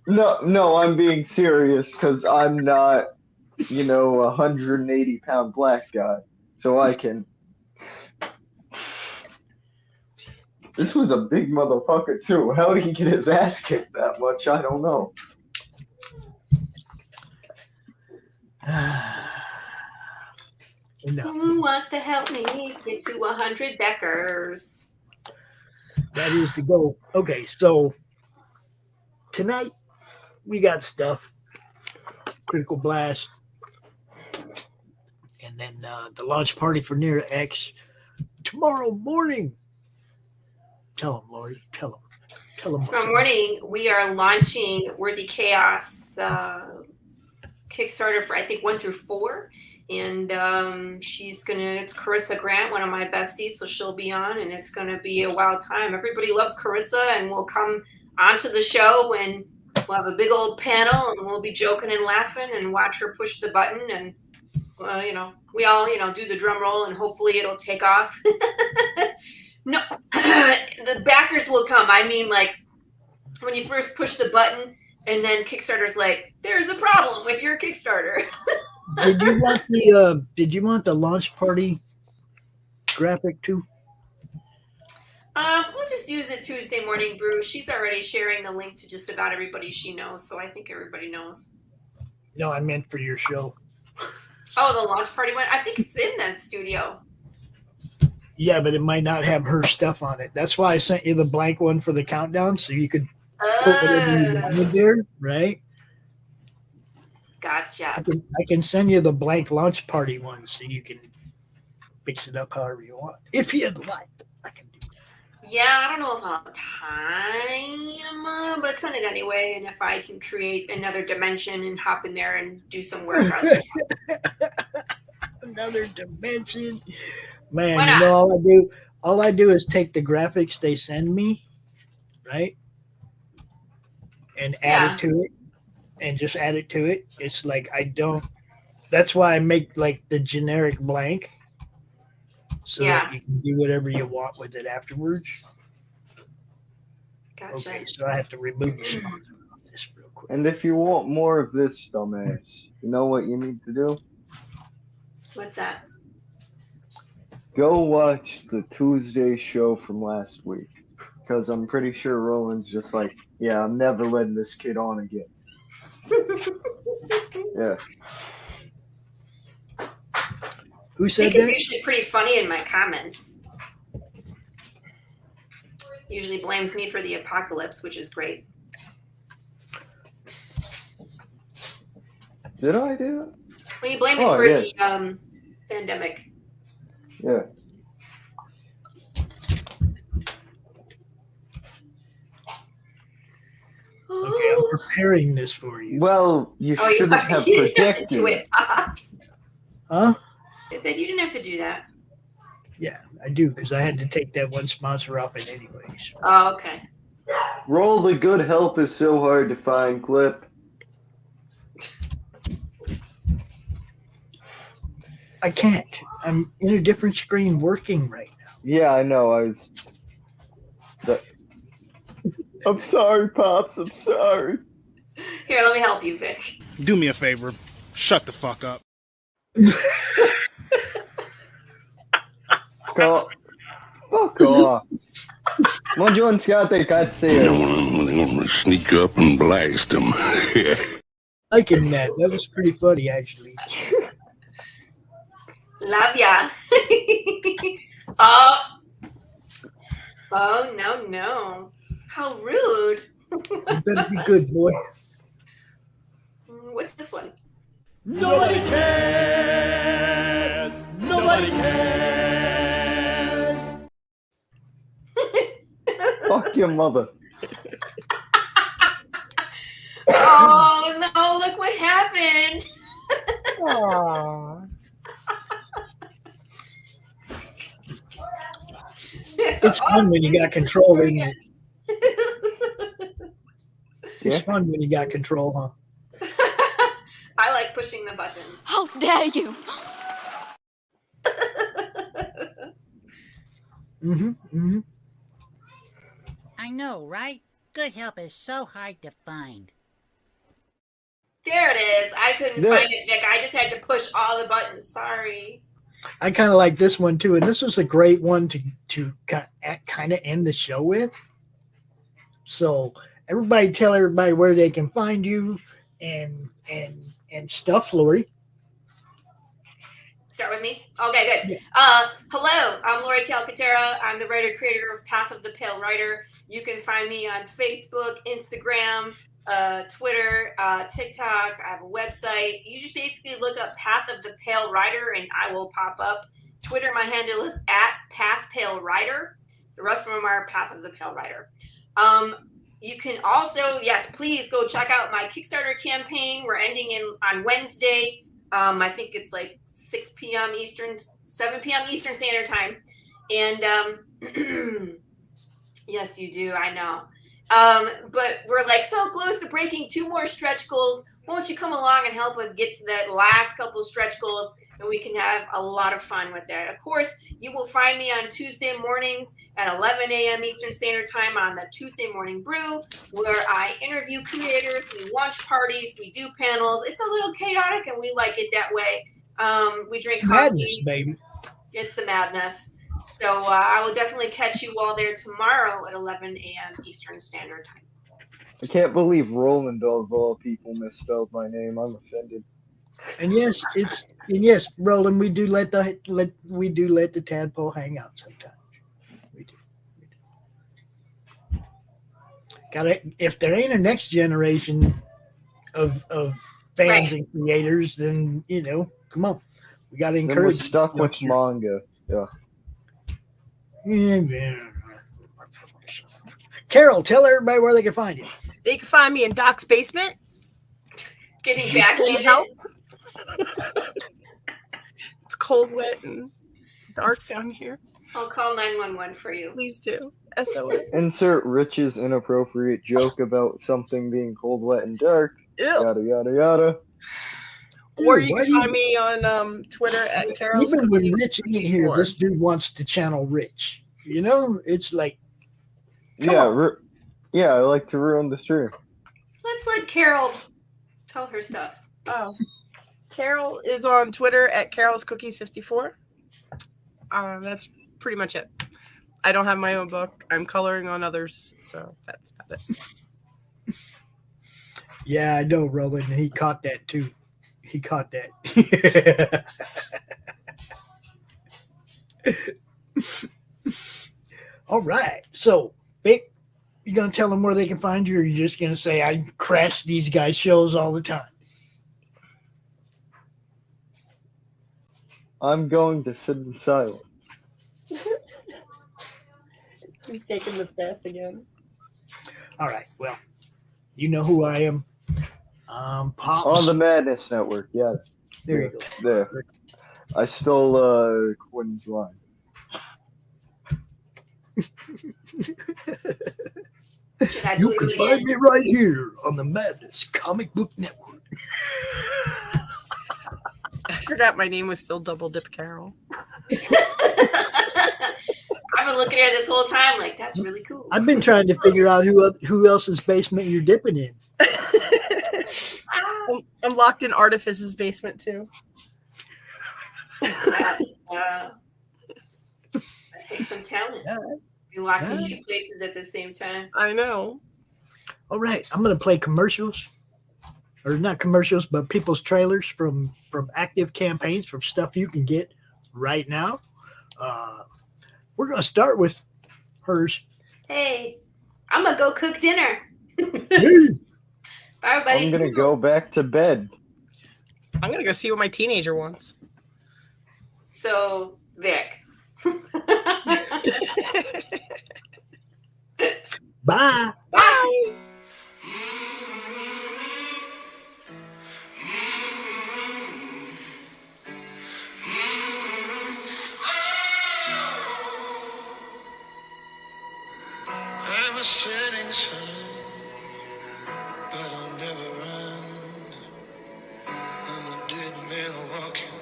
No, I'm being serious because I'm not, you know, a 180-pound black guy. So I can. This was a big motherfucker, too. How did he get his ass kicked that much? I don't know. No. Who wants to help me get to 100 Beckers? That is the goal. Okay, so tonight we got stuff. Critical Blast. And then the launch party for Near X tomorrow morning. Tell them, Laurie. Tell them. Tomorrow morning, we are launching Worthy Chaos Kickstarter for, I think, 1 through 4. And it's Carissa Grant, one of my besties, so she'll be on, and it's going to be a wild time. Everybody loves Carissa, and we'll come onto the show, and we'll have a big old panel, and we'll be joking and laughing and watch her push the button, and, you know, we all, you know, do the drum roll, and hopefully it'll take off. No, the backers will come. I mean, like, when you first push the button, and then Kickstarter's like, there's a problem with your Kickstarter. Did you want the launch party graphic too? We'll just use it Tuesday morning, Bruce. She's already sharing the link to just about everybody she knows, so I think everybody knows. No, I meant for your show. Oh, the launch party one? I think it's in that studio. Yeah, but it might not have her stuff on it. That's why I sent you the blank one for the countdown, so you could put whatever you wanted there, right? Gotcha. I can send you the blank launch party one, so you can fix it up however you want. If you'd like, I can do that. Yeah, I don't know if I'll have time, but send it anyway. And if I can create another dimension and hop in there and do some work on it. Another dimension. Man, you know, all I do is take the graphics they send me, right? And add it to it. And just add it to it. It's like that's why I make like the generic blank. So that you can do whatever you want with it afterwards. Gotcha. Okay, so I have to remove the sponsor off this real quick. And if you want more of this, dumbass, you know what you need to do? What's that? Go watch the Tuesday show from last week. Because I'm pretty sure Roland's just like, yeah, I'm never letting this kid on again. Yeah. Who said I think that? it's usually pretty funny in my comments. Usually blames me for the apocalypse, which is great. Did I do that? Well, you blame me for the pandemic. Yeah. Okay, I'm preparing this for you. Well, you shouldn't have you projected. didn't have to do it, Pops. Huh? I said you didn't have to do that. Yeah, I do, because I had to take that one sponsor off it anyways. Oh, okay. Roll the good help is so hard to find clip. I can't. I'm in a different screen working right now. Yeah, I know. I'm sorry, Pops. I'm sorry. Here, let me help you, Vic. Do me a favor. Shut the fuck up. Fuck off. Buongiorno, Caicedo. I'm gonna sneak up and blast him. Liking that. That was pretty funny, actually. Love ya. Oh, no. How rude. You better be good, boy. What's this one? Nobody cares. Nobody cares. Fuck your mother. Oh, no, look what happened. Aww. It's fun when you got control, isn't it? It's fun when you got control, huh? I like pushing the buttons. How dare you? I know, right? Good help is so hard to find. There it is. I couldn't find it, Vic. I just had to push all the buttons. Sorry. I kind of like this one too, and this was a great one to kind of end the show with. So everybody, tell everybody where they can find you and stuff, Laurie. Start with me? Okay, good. Yeah. Hello, I'm Laurie Calcaterra. I'm the writer-creator of Path of the Pale Rider. You can find me on Facebook, Instagram, Twitter, TikTok. I have a website. You just basically look up Path of the Pale Rider and I will pop up. Twitter, my handle is @PathPaleRider. The rest of them are Path of the Pale Rider. You can also, yes, please go check out my Kickstarter campaign. We're ending on Wednesday. I think it's like 6 p.m. Eastern, 7 p.m. Eastern Standard Time. And yes, you do. I know. But we're like so close to breaking 2 more stretch goals. Won't you come along and help us get to that last couple stretch goals, and we can have a lot of fun with that. Of course, you will find me on Tuesday mornings at 11 a.m. Eastern Standard Time on the Tuesday Morning Brew, where I interview creators, we launch parties, we do panels. It's a little chaotic, and we like it that way. We drink coffee. Madness, baby. It's the madness. So I will definitely catch you all there tomorrow at 11 a.m. Eastern Standard Time. I can't believe Roland of all people misspelled my name. I'm offended. And yes, Roland, we do let the tadpole hang out sometimes. We do. If there ain't a next generation of fans and creators, then come on, we got to encourage. We're stuck with manga. Yeah. Carol, tell everybody where they can find you. They can find me in Doc's basement. Getting back in help. It's cold, wet, and dark down here. I'll call 911 for you. Please do. SOS. Insert Rich's inappropriate joke about something being cold, wet, and dark. Ew. Yada yada yada. Or you can find me on Twitter at Carol's. Even when Rich ain't here, this dude wants to channel Rich. It's like, I like to ruin the stream. Let's let Carol tell her stuff. Oh, Carol is on Twitter at Carol'sCookies54. That's pretty much it. I don't have my own book. I'm coloring on others, so that's about it. Yeah, I know, Roland. He caught that too. He caught that. All right. So, Vic, you going to tell them where they can find you, or you just going to say, I crash these guys' shows all the time? I'm going to sit in silence. He's taking the fifth again. All right. Well, you know who I am. Pops. On the Madness Network, yeah. There you go. There. I stole Quinn's line. You can find me right here on the Madness Comic Book Network. I forgot my name was still Double Dip Carol. I've been looking at it this whole time like, that's really cool. I've been trying to figure out who else's basement you're dipping in. I'm locked in Artifice's basement too. That takes some talent. You're locked in 2 places at the same time. I know. All right, I'm going to play commercials. Or not commercials, but people's trailers from active campaigns, from stuff you can get right now. We're going to start with hers. Hey, I'm gonna go cook dinner. Bye, everybody. I'm gonna go back to bed. I'm gonna go see what my teenager wants. So, Vic. Bye. Bye. I'm a setting sun, but I'll never run. I'm a dead man walking.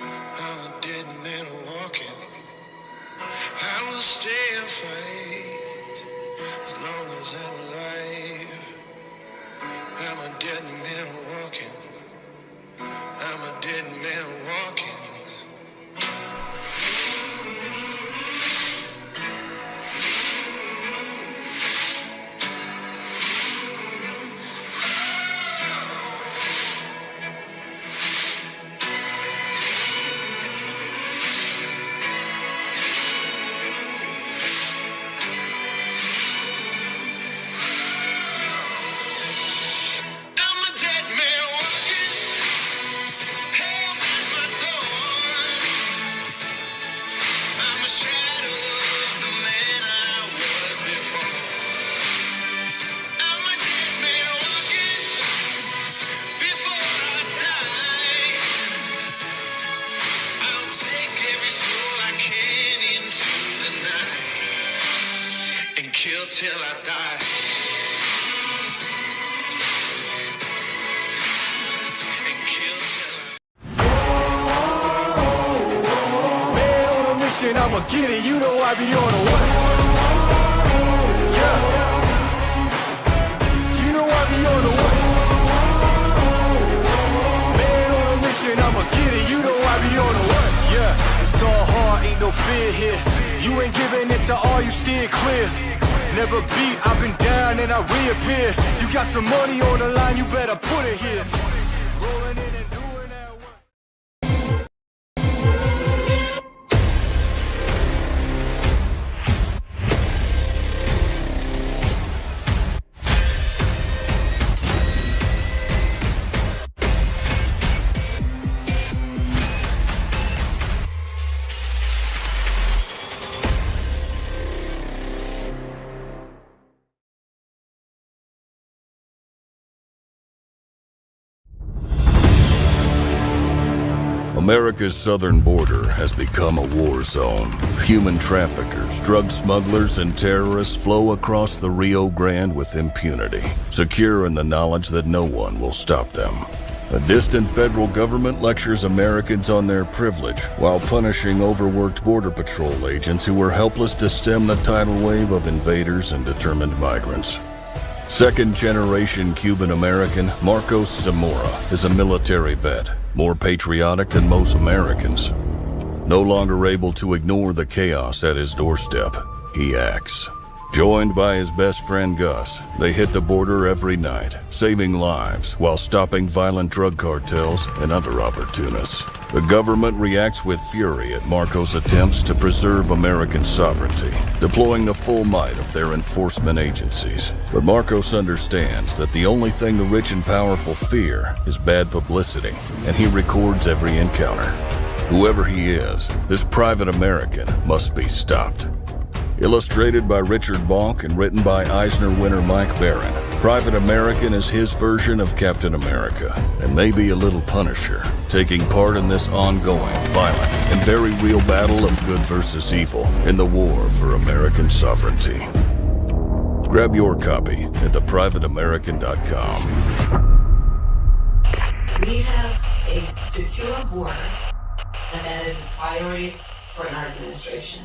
I'm a dead man walking. I will stay and fight as long as I'm alive. I'm a dead man walking. I'm a dead man walking. Till I die. And kill till man on a mission, I'ma get it. You know I be on a what? Yeah. You know I be on a what? Man on a mission, I'ma get it. You know I be on a what? Yeah. It's all hard, ain't no fear here. You ain't giving this to all, you steer clear. Never beat, I've been down and I reappear. You got some money on the line, you better put it here. Rolling in and doing that work. America's southern border has become a war zone. Human traffickers, drug smugglers, and terrorists flow across the Rio Grande with impunity, secure in the knowledge that no one will stop them. A distant federal government lectures Americans on their privilege while punishing overworked border patrol agents who were helpless to stem the tidal wave of invaders and determined migrants. Second-generation Cuban-American Marcos Zamora is a military vet, more patriotic than most Americans. No longer able to ignore the chaos at his doorstep, he acts. Joined by his best friend Gus, they hit the border every night, saving lives while stopping violent drug cartels and other opportunists. The government reacts with fury at Marco's attempts to preserve American sovereignty, deploying the full might of their enforcement agencies. But Marcos understands that the only thing the rich and powerful fear is bad publicity, and he records every encounter. Whoever he is, this private American must be stopped. Illustrated by Richard Bonk and written by Eisner winner Mike Barron, Private American is his version of Captain America, and maybe a little Punisher, taking part in this ongoing, violent, and very real battle of good versus evil in the war for American sovereignty. Grab your copy at theprivateamerican.com. We have a secure border, and that is a priority for our administration.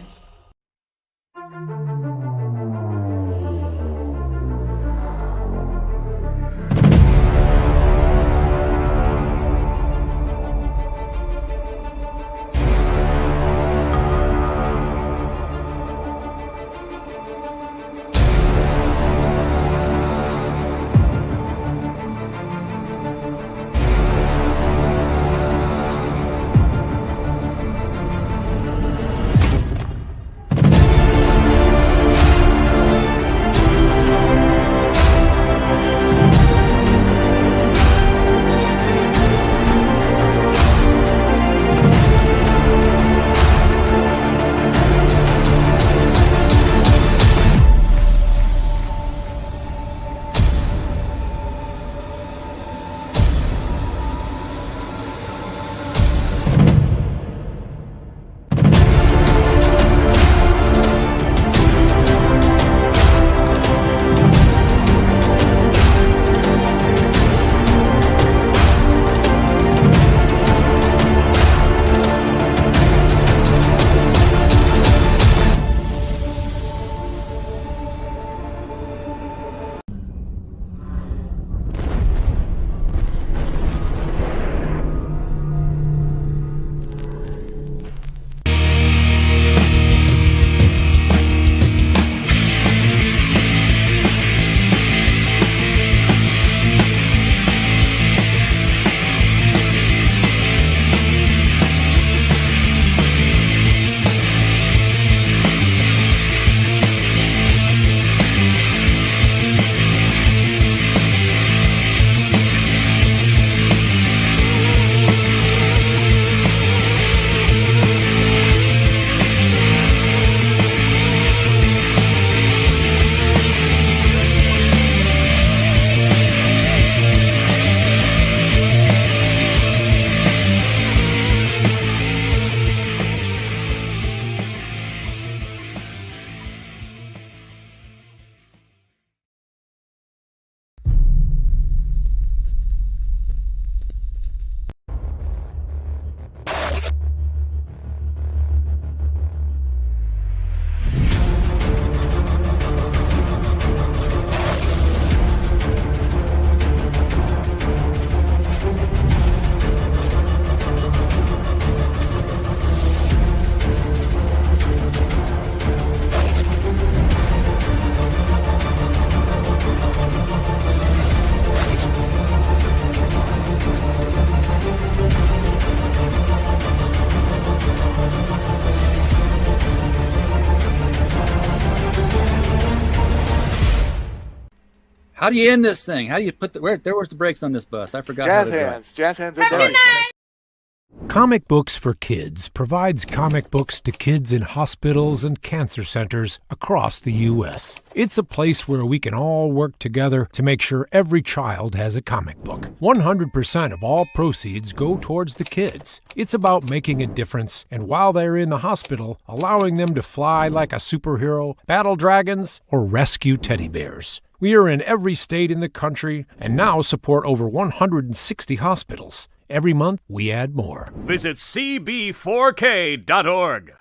How do you end this thing? How do you put the where's the brakes on this bus? I forgot. Jazz how to hands. Jazz hands. Have a good night. Comic Books for Kids provides comic books to kids in hospitals and cancer centers across the U.S. It's a place where we can all work together to make sure every child has a comic book. 100% of all proceeds go towards the kids. It's about making a difference, and while they're in the hospital, allowing them to fly like a superhero, battle dragons, or rescue teddy bears. We are in every state in the country and now support over 160 hospitals. Every month, we add more. Visit cb4k.org.